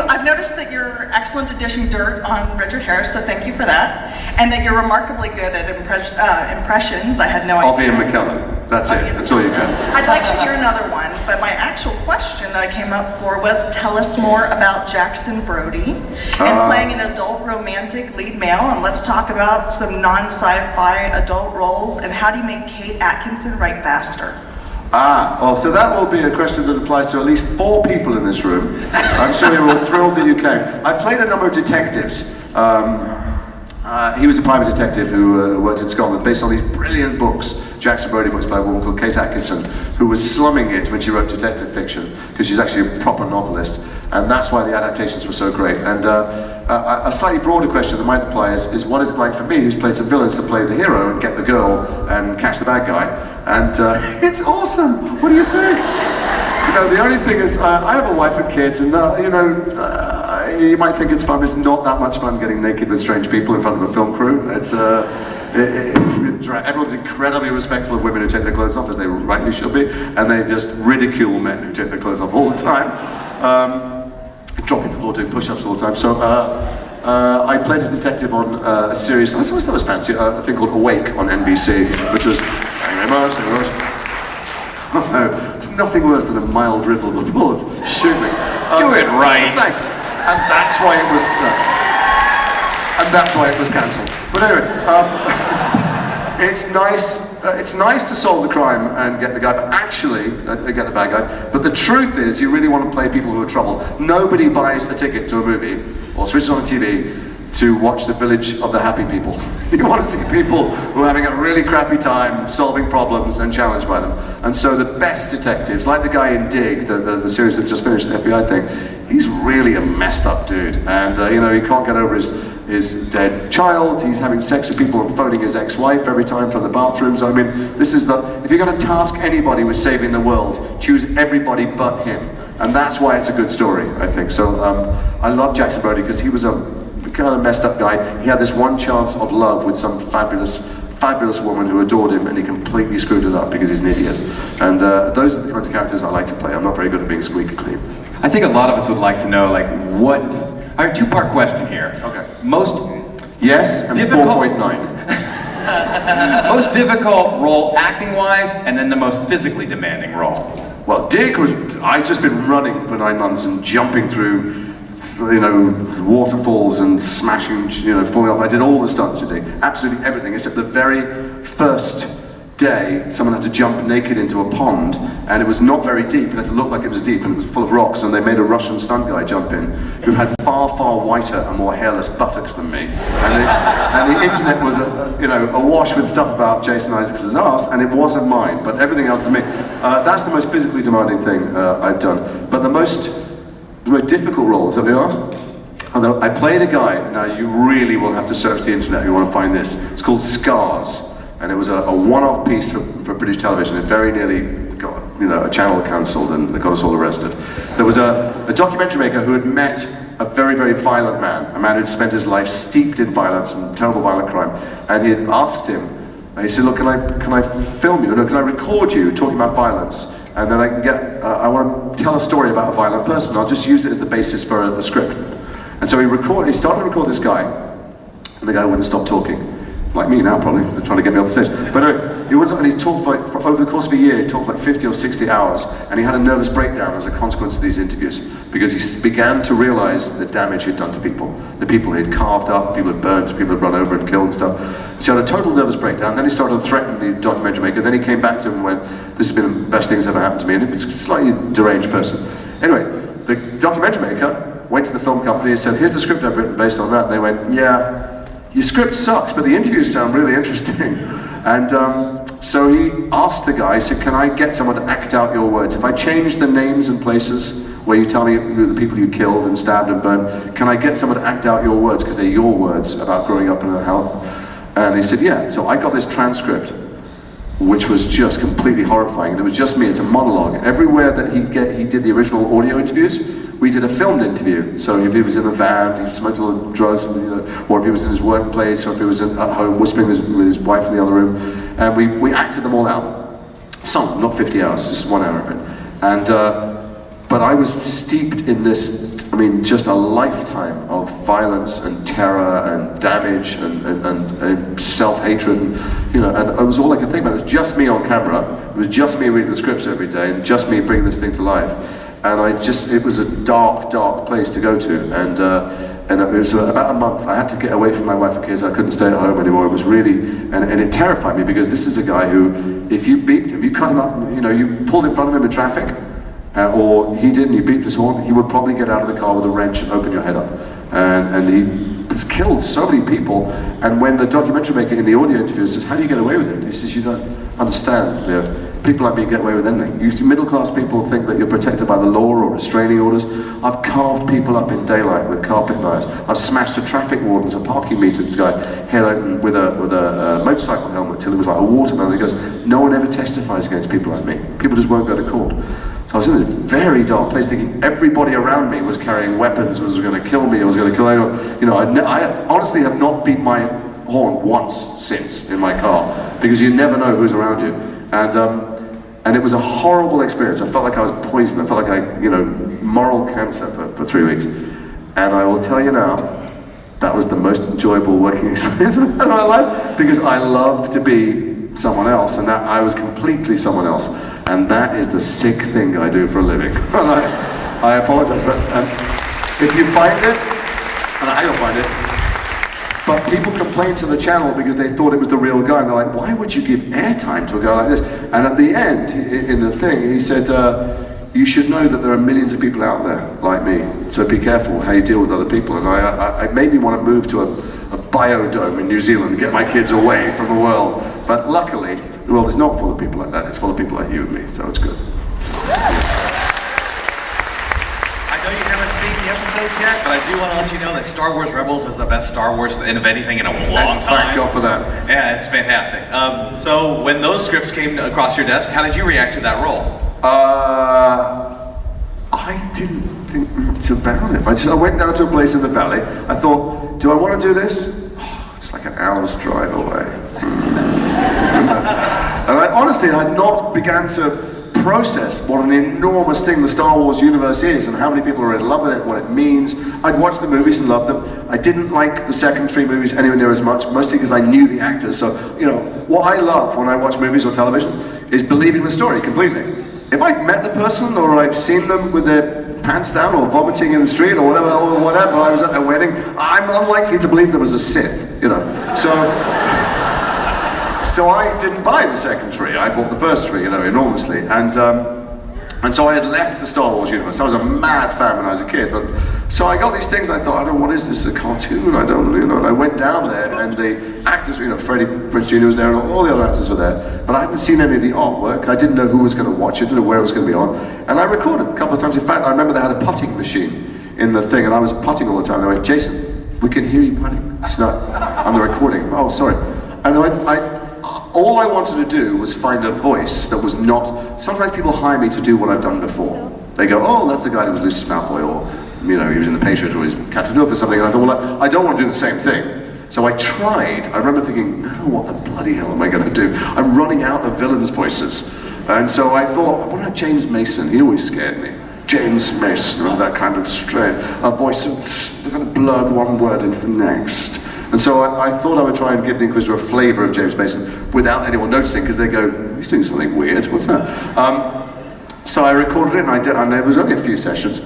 S5: I've noticed that you're excellent at dishing dirt on Richard Harris, so thank you for that. And that you're remarkably good at impressions. I had no idea.
S1: Of Ian McKellen. That's it. That's all you get.
S5: I'd like to hear another one, but my actual question that I came up for was, tell us more about Jackson Brody and playing an adult romantic lead male, and let's talk about some non-sci-fi adult roles, and how do you make Kate Atkinson write faster?
S1: Well, so that will be a question that applies to at least 4 people in this room. I'm sure you're all thrilled that you came. I've played a number of detectives. He was a private detective who worked in Scotland, based on these brilliant books, Jackson Brody books by a woman called Kate Atkinson, who was slumming it when she wrote detective fiction, because she's actually a proper novelist. And that's why the adaptations were so great. And a slightly broader question that might apply is what is it like for me, who's played some villains, to play the hero and get the girl and catch the bad guy? And it's awesome. What do you think? You know, the only thing is, I have a wife and kids, and you know, you might think it's fun. It's not that much fun getting naked with strange people in front of a film crew. Everyone's incredibly respectful of women who take their clothes off, as they rightly should be, and they just ridicule men who take their clothes off all the time. Dropping to the floor doing push-ups all the time. So I played a detective on a series, that was fancy, a thing called Awake on NBC, which was, thank you very much, thank you very much. Oh no, there's nothing worse than a mild ripple of applause. Shoot me.
S2: Do it right.
S1: Thanks. And that's why it was cancelled. But anyway, it's nice to solve the crime and get the guy, but actually, get the bad guy. But the truth is, you really want to play people who are trouble. Nobody buys a ticket to a movie or switches on the TV to watch The Village of the Happy People. You want to see people who are having a really crappy time solving problems and challenged by them. And so the best detectives, like the guy in Dig, the series that just finished, the FBI thing, he's really a messed up dude. And you know, he can't get over his dead child. He's having sex with people and phoning his ex-wife every time from the bathrooms. I mean, this is if you're going to task anybody with saving the world, choose everybody but him. And that's why it's a good story, I think. So I love Jackson Brody because he was a kind of messed up guy. He had this one chance of love with some fabulous woman who adored him, and he completely screwed it up because he's an idiot. And those are the kinds of characters I like to play. I'm not very good at being squeaky clean.
S2: I think a lot of us would like to know, like, what... All right, two-part question here.
S1: Okay.
S2: Most
S1: yes, and
S2: difficult...
S1: 4.9.
S2: Most difficult role acting-wise, and then the most physically demanding role.
S1: Well, Dig was... I'd just been running for 9 months and jumping through, you know, waterfalls and smashing, you know, falling off. I did all the stunts in Dig. Absolutely everything, except the very first day, someone had to jump naked into a pond, and it was not very deep. It had to look like it was deep, and it was full of rocks, and they made a Russian stunt guy jump in, who had far whiter and more hairless buttocks than me. And the internet was, awash with stuff about Jason Isaacs' ass, and it wasn't mine, but everything else is me. That's the most physically demanding thing I've done. But the most difficult role, is that what you asked? Although I played a guy, now you really will have to search the internet if you want to find this. It's called Scars. And it was a one-off piece for British television. It very nearly got, a channel cancelled, and they got us all arrested. There was a documentary maker who had met a very, very violent man, a man who'd spent his life steeped in violence and terrible violent crime. And he had asked him, and he said, look, can I film you? No, can I record you talking about violence? And then I want to tell a story about a violent person. I'll just use it as the basis for a script. And so he started to record this guy, and the guy wouldn't stop talking. Like me now, probably, they're trying to get me off the stage. But no, he talked for over the course of a year, he talked for like 50 or 60 hours, and he had a nervous breakdown as a consequence of these interviews, because he began to realize the damage he'd done to people. The people he'd carved up, people had burnt, people had run over and killed and stuff. So he had a total nervous breakdown, then he started to threaten the documentary maker, then he came back to him and went, this has been the best thing that's ever happened to me, and it's a slightly deranged person. Anyway, the documentary maker went to the film company and said, here's the script I've written based on that, and they went, yeah, your script sucks, but the interviews sound really interesting. And so he asked the guy, he said, can I get someone to act out your words? If I change the names and places where you tell me who the people you killed and stabbed and burned, can I get someone to act out your words, because they're your words about growing up in a hell? And he said, yeah. So I got this transcript, which was just completely horrifying. And it was just me, it's a monologue. Everywhere that he did the original audio interviews, we did a filmed interview. So if he was in the van, he smoked a lot of drugs, or if he was in his workplace, or if he was at home whispering with his wife in the other room. And we acted them all out. Some, not 50 hours, just 1 hour of it. And, but I was steeped in this, just a lifetime of violence and terror and damage and self-hatred. And it was all I could think about. It was just me on camera. It was just me reading the scripts every day, and just me bringing this thing to life. And it was a dark, dark place to go to. And it was about a month. I had to get away from my wife and kids. I couldn't stay at home anymore. It was really, and it terrified me, because this is a guy who, if you beeped him, you cut him up, you pulled in front of him in traffic, or he did and you beeped his horn, he would probably get out of the car with a wrench and open your head up. And he has killed so many people. And when the documentary maker in the audio interview says, how do you get away with it? He says, you don't understand. people like me get away with anything. You see, middle-class people think that you're protected by the law or restraining orders. I've carved people up in daylight with carpet knives. I've smashed a traffic warden's, a parking meter guy, head open with a motorcycle helmet till it was like a watermelon. He goes, no one ever testifies against people like me. People just won't go to court. So I was in a very dark place thinking everybody around me was carrying weapons, was going to kill me, or was going to kill anyone. You know, I honestly have not beat my horn once since in my car, because you never know who's around you. And it was a horrible experience. I felt like I was poisoned. I felt like I, you know, moral cancer for 3 weeks. And I will tell you now, that was the most enjoyable working experience I've had in my life, because I love to be someone else, and that I was completely someone else. And that is the sick thing I do for a living. And I apologize, but if you find it, and I don't find it, but people complained to the channel because they thought it was the real guy, and they're like, why would you give airtime to a guy like this? And at the end, in the thing, he said, you should know that there are millions of people out there like me, so be careful how you deal with other people. And I made me want to move to a biodome in New Zealand and get my kids away from the world. But luckily, the world is not full of people like that, it's full of people like you and me, so it's good.
S4: I know you haven't seen the episodes yet, but I do want to let you know that Star Wars Rebels is the best Star Wars of anything in a long time.
S1: Thank God for that.
S4: Yeah, it's fantastic. So when those scripts came across your desk, how did you react to that role?
S1: I didn't think much about it. I went down to a place in the valley. I thought, do I want to do this? Oh, it's like an hour's drive away. And I honestly had not begun to process what an enormous thing the Star Wars universe is, and how many people are in love with it, what it means. I'd watched the movies and loved them. I didn't like the second 3 movies anywhere near as much, mostly because I knew the actors. So, you know, what I love when I watch movies or television is believing the story completely. If I've met the person, or I've seen them with their pants down, or vomiting in the street, or whatever, I was at their wedding, I'm unlikely to believe them as a Sith, you know. So I didn't buy the second 3. I bought the first 3, you know, enormously. And so I had left the Star Wars universe. I was a mad fan when I was a kid. But so I got these things. I thought, I don't know, what is this? A cartoon? I don't, you know. And I went down there, and the actors, you know, Freddie Prinze Jr. was there, and all the other actors were there. But I hadn't seen any of the artwork. I didn't know who was going to watch it. Didn't know where it was going to be on. And I recorded a couple of times. In fact, I remember they had a putting machine in the thing, and I was putting all the time. They went, Jason, we can hear you putting. It's not on the recording. Oh, sorry. And all I wanted to do was find a voice that was not. Sometimes people hire me to do what I've done before. They go, oh, that's the guy who was Lucius Malfoy, or, you know, he was in The Patriot, or he's Captain Hook or something. And I thought, well, I don't want to do the same thing. So I tried. I remember thinking, now what the bloody hell am I going to do? I'm running out of villains' voices. And so I thought, what about James Mason? He always scared me. James Mason, that kind of straight, a voice of kind of blurred one word into the next. And so I thought I would try and give the Inquisitor a flavour of James Mason without anyone noticing, because they go, he's doing something weird, what's that? So I recorded it, and there was only a few sessions,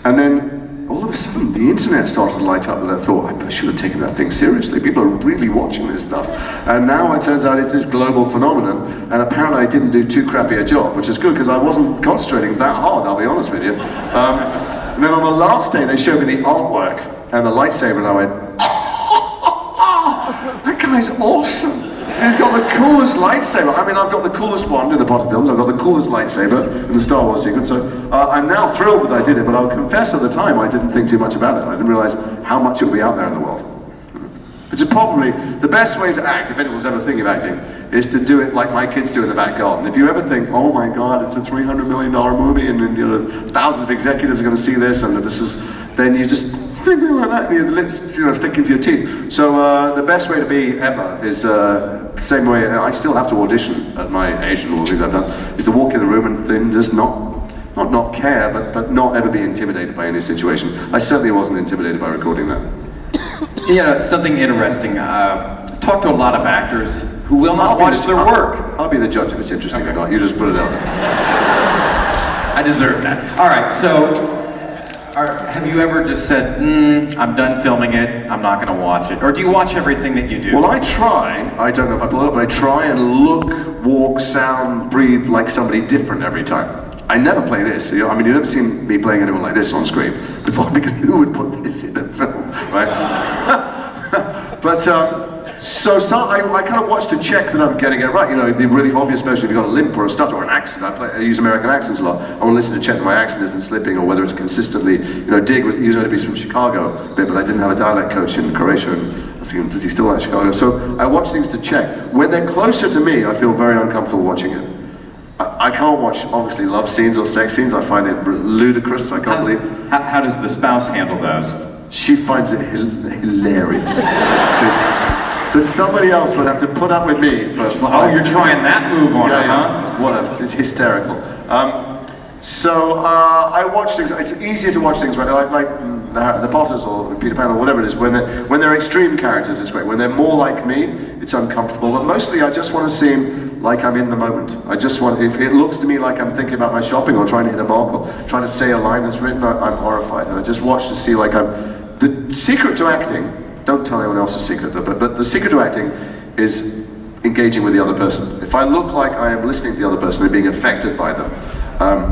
S1: and then all of a sudden the internet started to light up, and I thought, I should have taken that thing seriously. People are really watching this stuff. And now it turns out it's this global phenomenon, and apparently I didn't do too crappy a job, which is good, because I wasn't concentrating that hard, I'll be honest with you. And then on the last day, they showed me the artwork and the lightsaber, and I went, that guy's awesome. He's got the coolest lightsaber. I mean, I've got the coolest one in the Potter films. I've got the coolest lightsaber in the Star Wars sequence. So I'm now thrilled that I did it, but I'll confess at the time I didn't think too much about it. I didn't realize how much it would be out there in the world. Which is probably the best way to act, if anyone's ever thinking of acting, is to do it like my kids do in the back garden. If you ever think, oh my God, it's a $300 million movie, and you know, thousands of executives are going to see this, and this is, then you just think like that, and your lips, you know, stick into your teeth. So the best way to be ever is same way. I still have to audition at my age, and all the things I've done, is to walk in the room and then just not care, but not ever be intimidated by any situation. I certainly wasn't intimidated by recording that.
S2: You know, something interesting. Talked to a lot of actors who will not watch their work.
S1: I'll be the judge if it's interesting or not. You just put it out there.
S2: I deserve that. All right, so have you ever just said, I'm done filming it, I'm not going to watch it? Or do you watch everything that you do?
S1: Well, I try. I don't know if I pull it up, but I try and look, walk, sound, breathe like somebody different every time. I never play this. I mean, you've never seen me playing anyone like this on screen before, because who would put this in a film, right? But So I kind of watch to check that I'm getting it right. You know, the really obvious version, if you've got a limp or a stutter or an accent, I use American accents a lot. I want to listen to check that my accent isn't slipping or whether it's consistently, you know, Dig was used to be from Chicago a bit, but I didn't have a dialect coach in Croatia, and I was thinking, does he still like Chicago? So I watch things to check. When they're closer to me, I feel very uncomfortable watching it. I can't watch, obviously, love scenes or sex scenes. I find it ludicrous. I can't believe.
S2: How does the spouse handle those?
S1: She finds it hilarious. That somebody else would have to put up with me for.
S2: Oh, you're trying that move on her, huh?
S1: What it's hysterical. I watch things. It's easier to watch things like the Potters or Peter Pan or whatever it is. When they're extreme characters, it's great. When they're more like me, it's uncomfortable. But mostly, I just want to seem like I'm in the moment. I just want. If it looks to me like I'm thinking about my shopping or trying to hit a mark or trying to say a line that's written, I'm horrified. And I just watch to see like I'm. The secret to acting. Don't tell anyone else's secret, but the secret to acting is engaging with the other person. If I look like I am listening to the other person and being affected by them,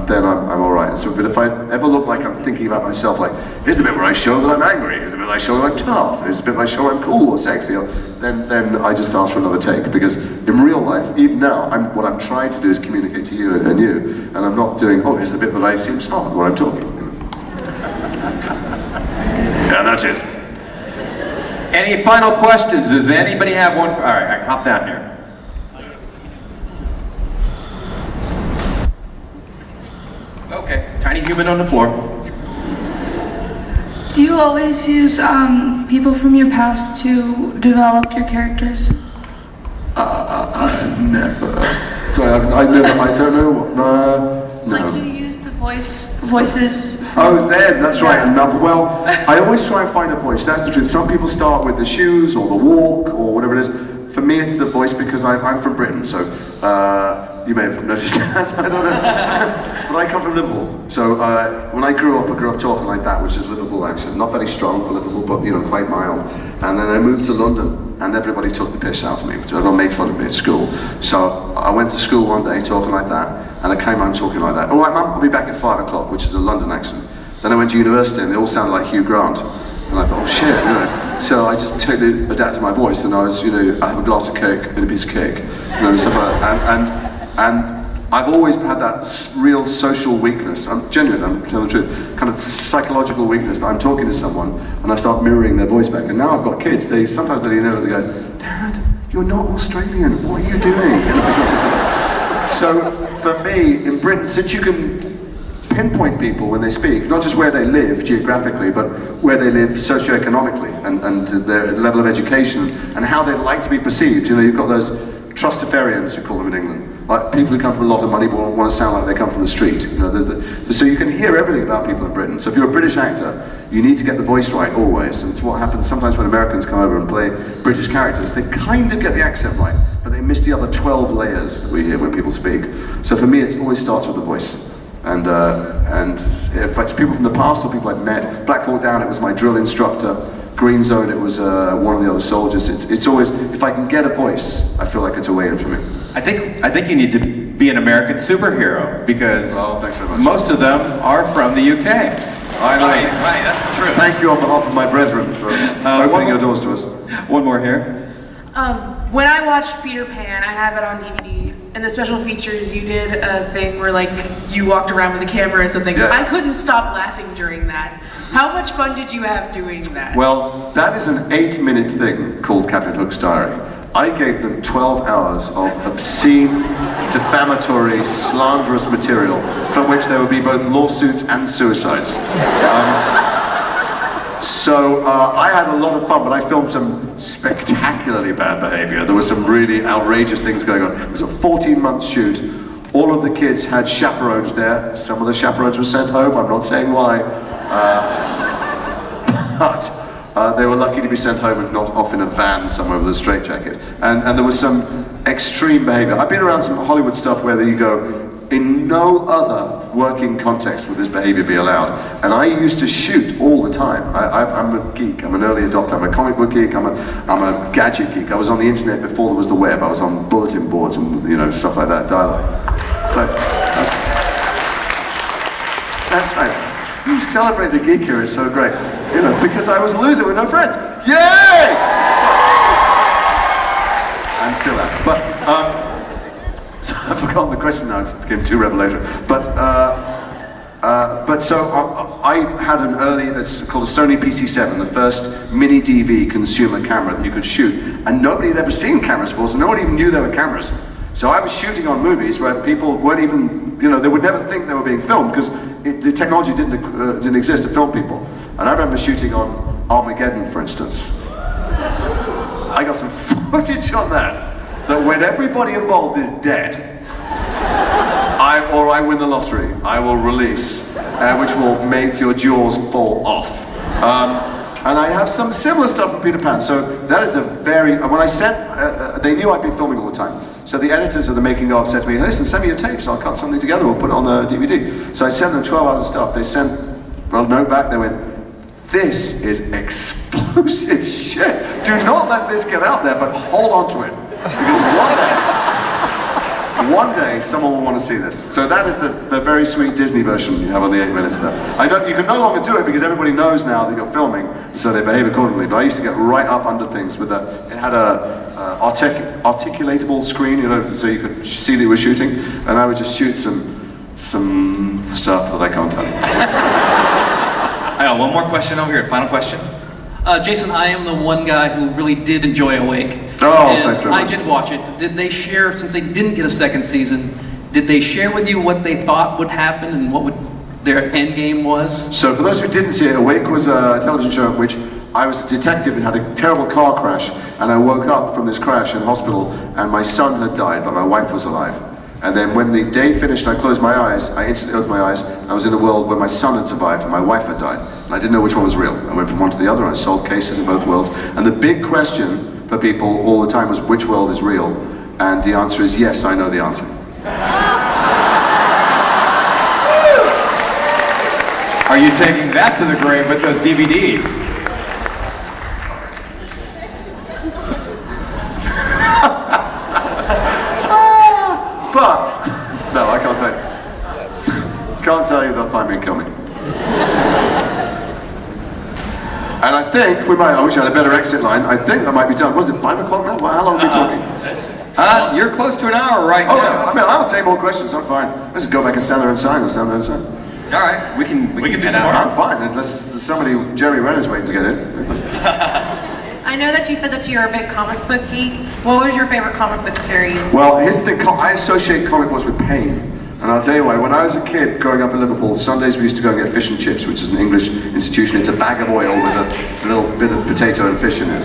S1: then I'm all right. So, but if I ever look like I'm thinking about myself, like, here's the bit where I show that I'm angry, here's the bit where I show that I'm tough, here's the bit where I show I'm cool or sexy, then I just ask for another take. Because in real life, even now, what I'm trying to do is communicate to you and you, and I'm not doing, oh, here's the bit that I seem smart when I'm talking. Yeah, that's it.
S2: Any final questions? Does anybody have one? All right, I can hop down here. Okay, tiny human on the floor.
S9: Do you always use people from your past to develop your characters?
S1: Never. Sorry, I don't know what. No.
S9: Like you use the voices.
S1: Oh, then, that's right, enough. Well, I always try and find a voice, that's the truth. Some people start with the shoes or the walk or whatever it is. For me, it's the voice because I'm from Britain, so you may have noticed that, I don't know. But I come from Liverpool, so when I grew up talking like that, which is Liverpool accent. Not very strong for Liverpool, but you know, quite mild. And then I moved to London, and everybody took the piss out of me. Everyone made fun of me at school. So I went to school one day talking like that, and I came home talking like that. All right, Mum, I'll be back at 5 o'clock, which is a London accent. Then I went to university, and they all sounded like Hugh Grant. And I thought, oh shit, you know. So I just totally adapted my voice, and I was, you know, I have a glass of Coke and a piece of cake, you know, and stuff like that. And I've always had that real social weakness. I'm genuine, I'm telling the truth. Kind of psychological weakness that I'm talking to someone, and I start mirroring their voice back. And now I've got kids, they sometimes they know, they go, Dad, you're not Australian, what are you doing? So for me, in Britain, since you can pinpoint people when they speak, not just where they live geographically, but where they live socioeconomically and their level of education and how they'd like to be perceived. You know, you've got those trustafarians, you call them in England, like people who come from a lot of money but want to sound like they come from the street. You know, so you can hear everything about people in Britain. So if you're a British actor, you need to get the voice right always. And it's what happens sometimes when Americans come over and play British characters. They kind of get the accent right, but they miss the other 12 layers that we hear when people speak. So for me, it always starts with the voice. And if it's people from the past or people I've met, Black Hawk Down, it was my drill instructor. Green Zone, it was one of the other soldiers. It's always, if I can get a voice, I feel like it's a way in for me.
S2: I think you need to be an American superhero because
S1: thanks very much.
S2: Most of them are from the UK.
S4: Right, that's true.
S1: Thank you on behalf of my brethren for opening your doors to us.
S2: One more here.
S10: When I watched Peter Pan, I have it on DVD. In the special features, you did a thing where like you walked around with a camera or something.
S1: Yeah.
S10: I couldn't stop laughing during that. How much fun did you have doing that?
S1: Well, that is an 8-minute thing called Captain Hook's Diary. I gave them 12 hours of obscene, defamatory, slanderous material from which there would be both lawsuits and suicides. So I had a lot of fun, but I filmed some spectacularly bad behavior. There were some really outrageous things going on. It was a 14-month shoot. All of the kids had chaperones there. Some of the chaperones were sent home. I'm not saying why. But they were lucky to be sent home and not off in a van somewhere with a straitjacket. And there was some extreme behavior. I've been around some Hollywood stuff where you go, in no other working context would this behavior be allowed. And I used to shoot all the time. I'm a geek, I'm an early adopter, I'm a comic book geek, I'm a gadget geek. I was on the internet before there was the web. I was on bulletin boards and stuff like that, dial-up. That's right. You celebrate the geek here, it's so great. Because I was a loser with no friends. Yay! and still am. But so I've forgotten the question now. It became too revelatory. But so I had an early, it's called a Sony PC7, the first mini DV consumer camera that you could shoot, and nobody had ever seen cameras before, so nobody even knew there were cameras. So I was shooting on movies where people weren't even, they would never think they were being filmed because the technology didn't exist to film people. And I remember shooting on Armageddon, for instance. I got some footage on that when everybody involved is dead, I win the lottery, I will release, which will make your jaws fall off. And I have some similar stuff from Peter Pan. So that is when I sent, they knew I'd been filming all the time. So the editors of the making of said to me, listen, send me your tapes, I'll cut something together, we'll put it on the DVD. So I sent them 12 hours of stuff. They sent a note back, they went, this is explosive shit. Do not let this get out there, but hold on to it. Because one day someone will want to see this. So that is the very sweet Disney version you have on the 8 minutes there. You can no longer do it because everybody knows now that you're filming, so they behave accordingly. But I used to get right up under things with it had a articulatable screen, so you could see that you were shooting, and I would just shoot some stuff that I can't tell you.
S4: I got one more question over here, final question.
S11: Jason, I am the one guy who really did enjoy Awake.
S1: Oh,
S11: and
S1: thanks very much.
S11: I did watch it. Did they share, since they didn't get a second season, did they share with you what they thought would happen and what their end game was?
S1: So for those who didn't see it, Awake was a television show in which I was a detective and had a terrible car crash, and I woke up from this crash in hospital, and my son had died, but my wife was alive. And then when the day finished and I closed my eyes, I instantly opened my eyes, and I was in a world where my son had survived and my wife had died. And I didn't know which one was real. I went from one to the other, and I solved cases in both worlds. And the big question for people all the time was, which world is real? And the answer is yes, I know the answer.
S2: Are you taking that to the grave with those DVDs?
S1: But, no, I can't tell you. Can't tell you they'll find me and kill me. And I think I wish I had a better exit line. I think that might be done. Was it 5 o'clock now? Well, how long are we talking?
S2: You're close to an hour right now.
S1: I mean, I'll take more questions, I'm fine. Let's just go back and stand there and sign. Let's stand there and sign.
S2: All right, we can
S4: do some more.
S1: I'm fine, unless Jeremy Renner's waiting to get in.
S12: I know that you said that you're a big comic book geek. What was your favorite comic book series?
S1: Well, here's the thing, I associate comic books with pain. And I'll tell you why, when I was a kid growing up in Liverpool, Sundays we used to go and get fish and chips, which is an English institution. It's a bag of oil with a little bit of potato and fish in it.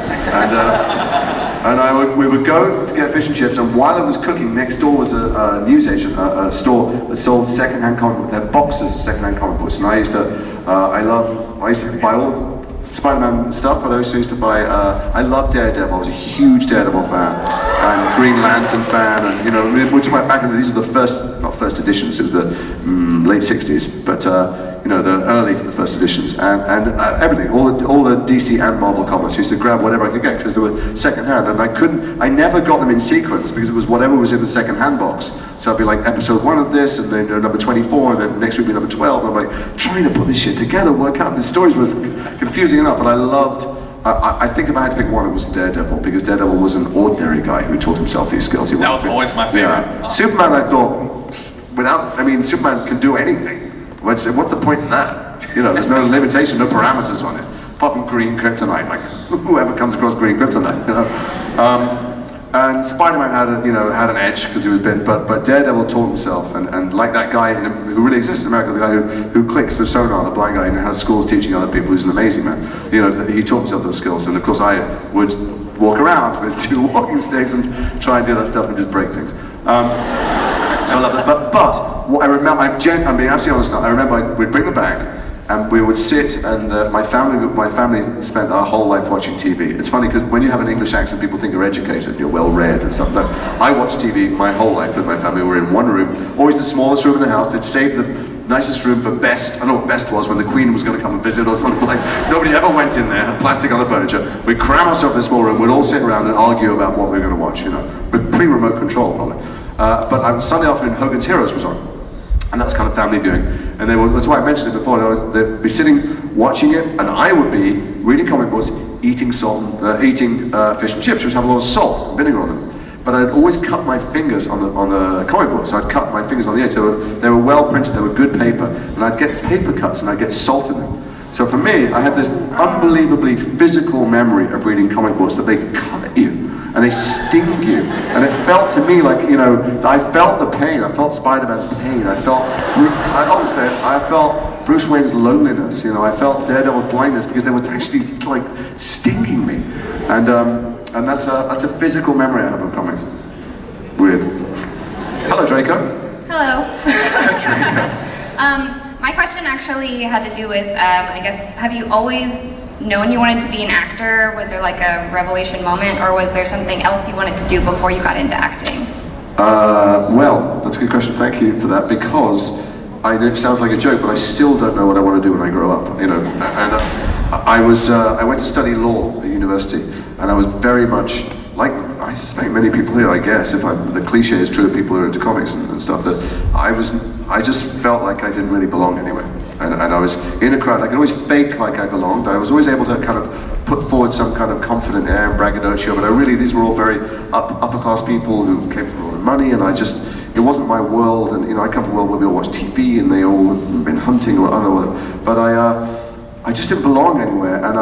S1: And we would go to get fish and chips, and while I was cooking, next door was a newsagent, a store that sold second-hand comic books. They had boxes of second-hand comic books, and I used to buy all Spider-Man stuff, but I also used to buy, I love Daredevil. I was a huge Daredevil fan, and Green Lantern fan, and which went back into, these are the not first editions, it was the late 60s, but the early to the first editions, and everything, all the DC and Marvel comics, used to grab whatever I could get because they were second-hand, and I never got them in sequence because it was whatever was in the second-hand box. So I'd be like episode 1 of this, and then number 24, and then next week be number 12, and I'm like trying to put this shit together, work out, the stories was confusing enough, but I loved, I think if I had to pick one, it was Daredevil, because Daredevil was an ordinary guy who taught himself these skills.
S4: That was always my favorite.
S1: Yeah. Superman, I thought, Superman can do anything. What's the point in that? There's no limitation, no parameters on it, apart from green kryptonite. Like whoever comes across green kryptonite, And Spider-Man had an edge because he was bit, but Daredevil taught himself, and like that guy who really exists in America, the guy who clicks with sonar, the blind guy who has schools teaching other people, who's an amazing man. He taught himself those skills, and of course I would walk around with 2 walking sticks and try and do that stuff and just break things. So I love it. But what I remember, I'm being absolutely honest now, I remember we'd bring the bag, and we would sit, and my family spent our whole life watching TV. It's funny because when you have an English accent, people think you're educated and you're well read and stuff. No, I watched TV my whole life with my family. We were in one room, always the smallest room in the house. They'd saved the nicest room for best. I know what best was, when the Queen was going to come and visit or something like. Nobody ever went in there, had plastic on the furniture. We'd cram ourselves in a small room. We'd all sit around and argue about what we were going to watch, with pre-remote control probably. But Sunday afternoon, Hogan's Heroes was on. And that was kind of family viewing. And that's why I mentioned it before. They'd be sitting, watching it, and I would be reading comic books, eating fish and chips, which have a lot of salt and vinegar on them. but I'd always cut my fingers on the comic books. I'd cut my fingers on the edge. They were well printed, they were good paper, and I'd get paper cuts and I'd get salt in them. So for me, I have this unbelievably physical memory of reading comic books that they cut you and they sting you. And it felt to me like, you know, I felt the pain. I felt Spider-Man's pain. I felt Bruce Wayne's loneliness. You know, I felt Daredevil's blindness because they were actually like stinging me. And that's a physical memory I have of comics. Weird. Hello, Draco.
S13: Hello.
S1: Draco.
S13: My question actually had to do with, I guess, have you always known you wanted to be an actor? Was there like a revelation moment, or was there something else you wanted to do before you got into acting?
S1: Well, that's a good question. Thank you for that, because I know it sounds like a joke, but I still don't know what I want to do when I grow up. You know, and I went to study law at university, and I was very much like, I suspect many people here, I guess, the cliche is true of people who are into comics and stuff, that I just felt like I didn't really belong anywhere. And I was in a crowd. I could always fake like I belonged. I was always able to kind of put forward some kind of confident air and braggadocio, but these were all very upper class people who came from a lot of money, and it wasn't my world. And you know, I come from a world where we all watch TV and they all have been hunting or I don't know what, but I just didn't belong anywhere. And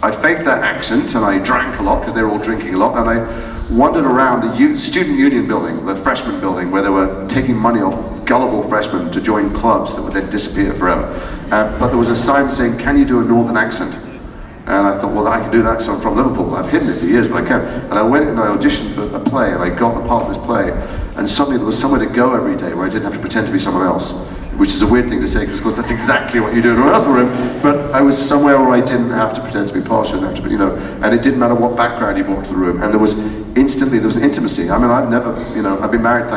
S1: I faked that accent, and I drank a lot because they were all drinking a lot, and I wandered around the student union building, the freshman building, where they were taking money off gullible freshmen to join clubs that would then disappear forever. But there was a sign saying, "Can you do a northern accent?" And I thought, well, I can do that because I'm from Liverpool. I've hidden it for years, but I can. And I went and I auditioned for a play, and I got a part of this play, and suddenly there was somewhere to go every day where I didn't have to pretend to be someone else. Which is a weird thing to say, because of course that's exactly what you do in a rehearsal room, but I was somewhere where I didn't have to pretend to be posh, I didn't have to be, you know, and it didn't matter what background you brought to the room, and there was an intimacy. I mean, I've never, you know, I've been married,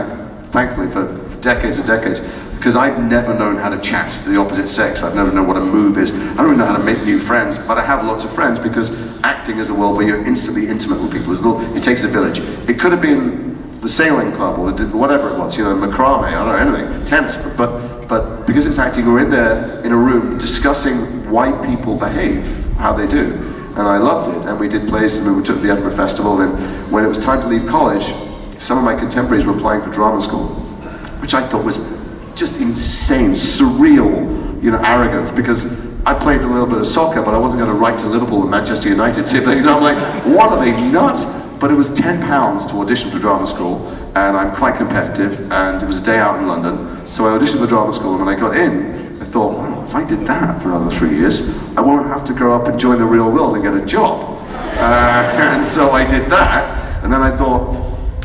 S1: thankfully, for decades and decades, because I've never known how to chat to the opposite sex. I've never known what a move is. I don't even know how to make new friends, but I have lots of friends, because acting is a world where you're instantly intimate with people. It takes a village. It could have been the sailing club, or whatever it was, you know, macrame, I don't know, anything, tennis, but because it's acting, we're in there in a room discussing why people behave how they do, and I loved it. And we did plays, and we took the Edinburgh Festival, and when it was time to leave college, some of my contemporaries were applying for drama school, which I thought was just insane, surreal, you know, arrogance, because I played a little bit of soccer, but I wasn't going to write to Liverpool and Manchester United, see if they, you know, I'm like, what are they, nuts? But it was £10 to audition for drama school, and I'm quite competitive, and it was a day out in London, so I auditioned for drama school, and when I got in, I thought, well, if I did that for another 3 years, I won't have to grow up and join the real world and get a job. And so I did that, and then I thought,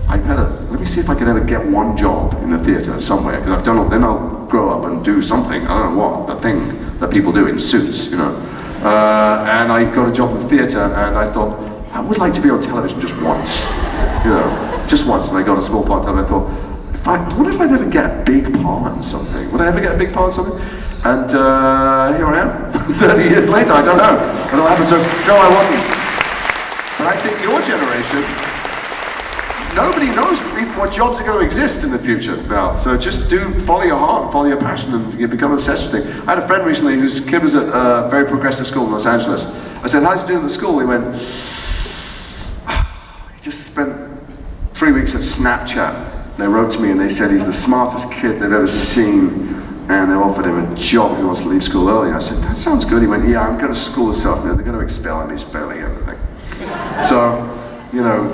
S1: let me see if I can ever get one job in the theatre somewhere, because I've done all, then I'll grow up and do something, I don't know what, the thing that people do in suits, you know. And I got a job in the theatre, and I thought, I would like to be on television just once, you know, just once. And I got a small part time, and I thought, I wonder if I'd ever get a big part in something. Would I ever get a big part in something? And here I am, 30 years later, I don't know. I don't know what happened, so no, I wasn't. But I think your generation, nobody knows what jobs are going to exist in the future now. So just follow your heart, follow your passion, and you become obsessed with things. I had a friend recently whose kid was at a very progressive school in Los Angeles. I said, how's he doing at the school? He went, just spent 3 weeks at Snapchat. They wrote to me and they said he's the smartest kid they've ever seen, and they offered him a job. He wants to leave school early. I said, that sounds good. He went, yeah, I'm going to school this afternoon. They're going to expel him. He's failing everything. So, you know,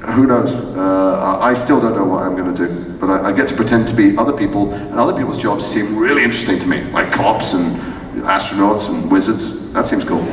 S1: who knows? I still don't know what I'm going to do, but I get to pretend to be other people, and other people's jobs seem really interesting to me, like cops and astronauts and wizards. That seems cool.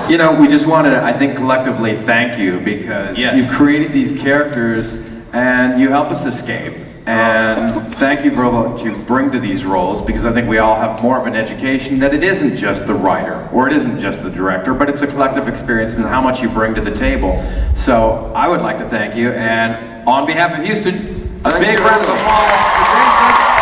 S2: You know, we just wanted to, I think, collectively thank you, because you've created these characters and you help us escape. And thank you for what you bring to these roles, because I think we all have more of an education that it isn't just the writer or it isn't just the director, but it's a collective experience and how much you bring to the table. So I would like to thank you, and on behalf of Houston, a big round of applause for Jason.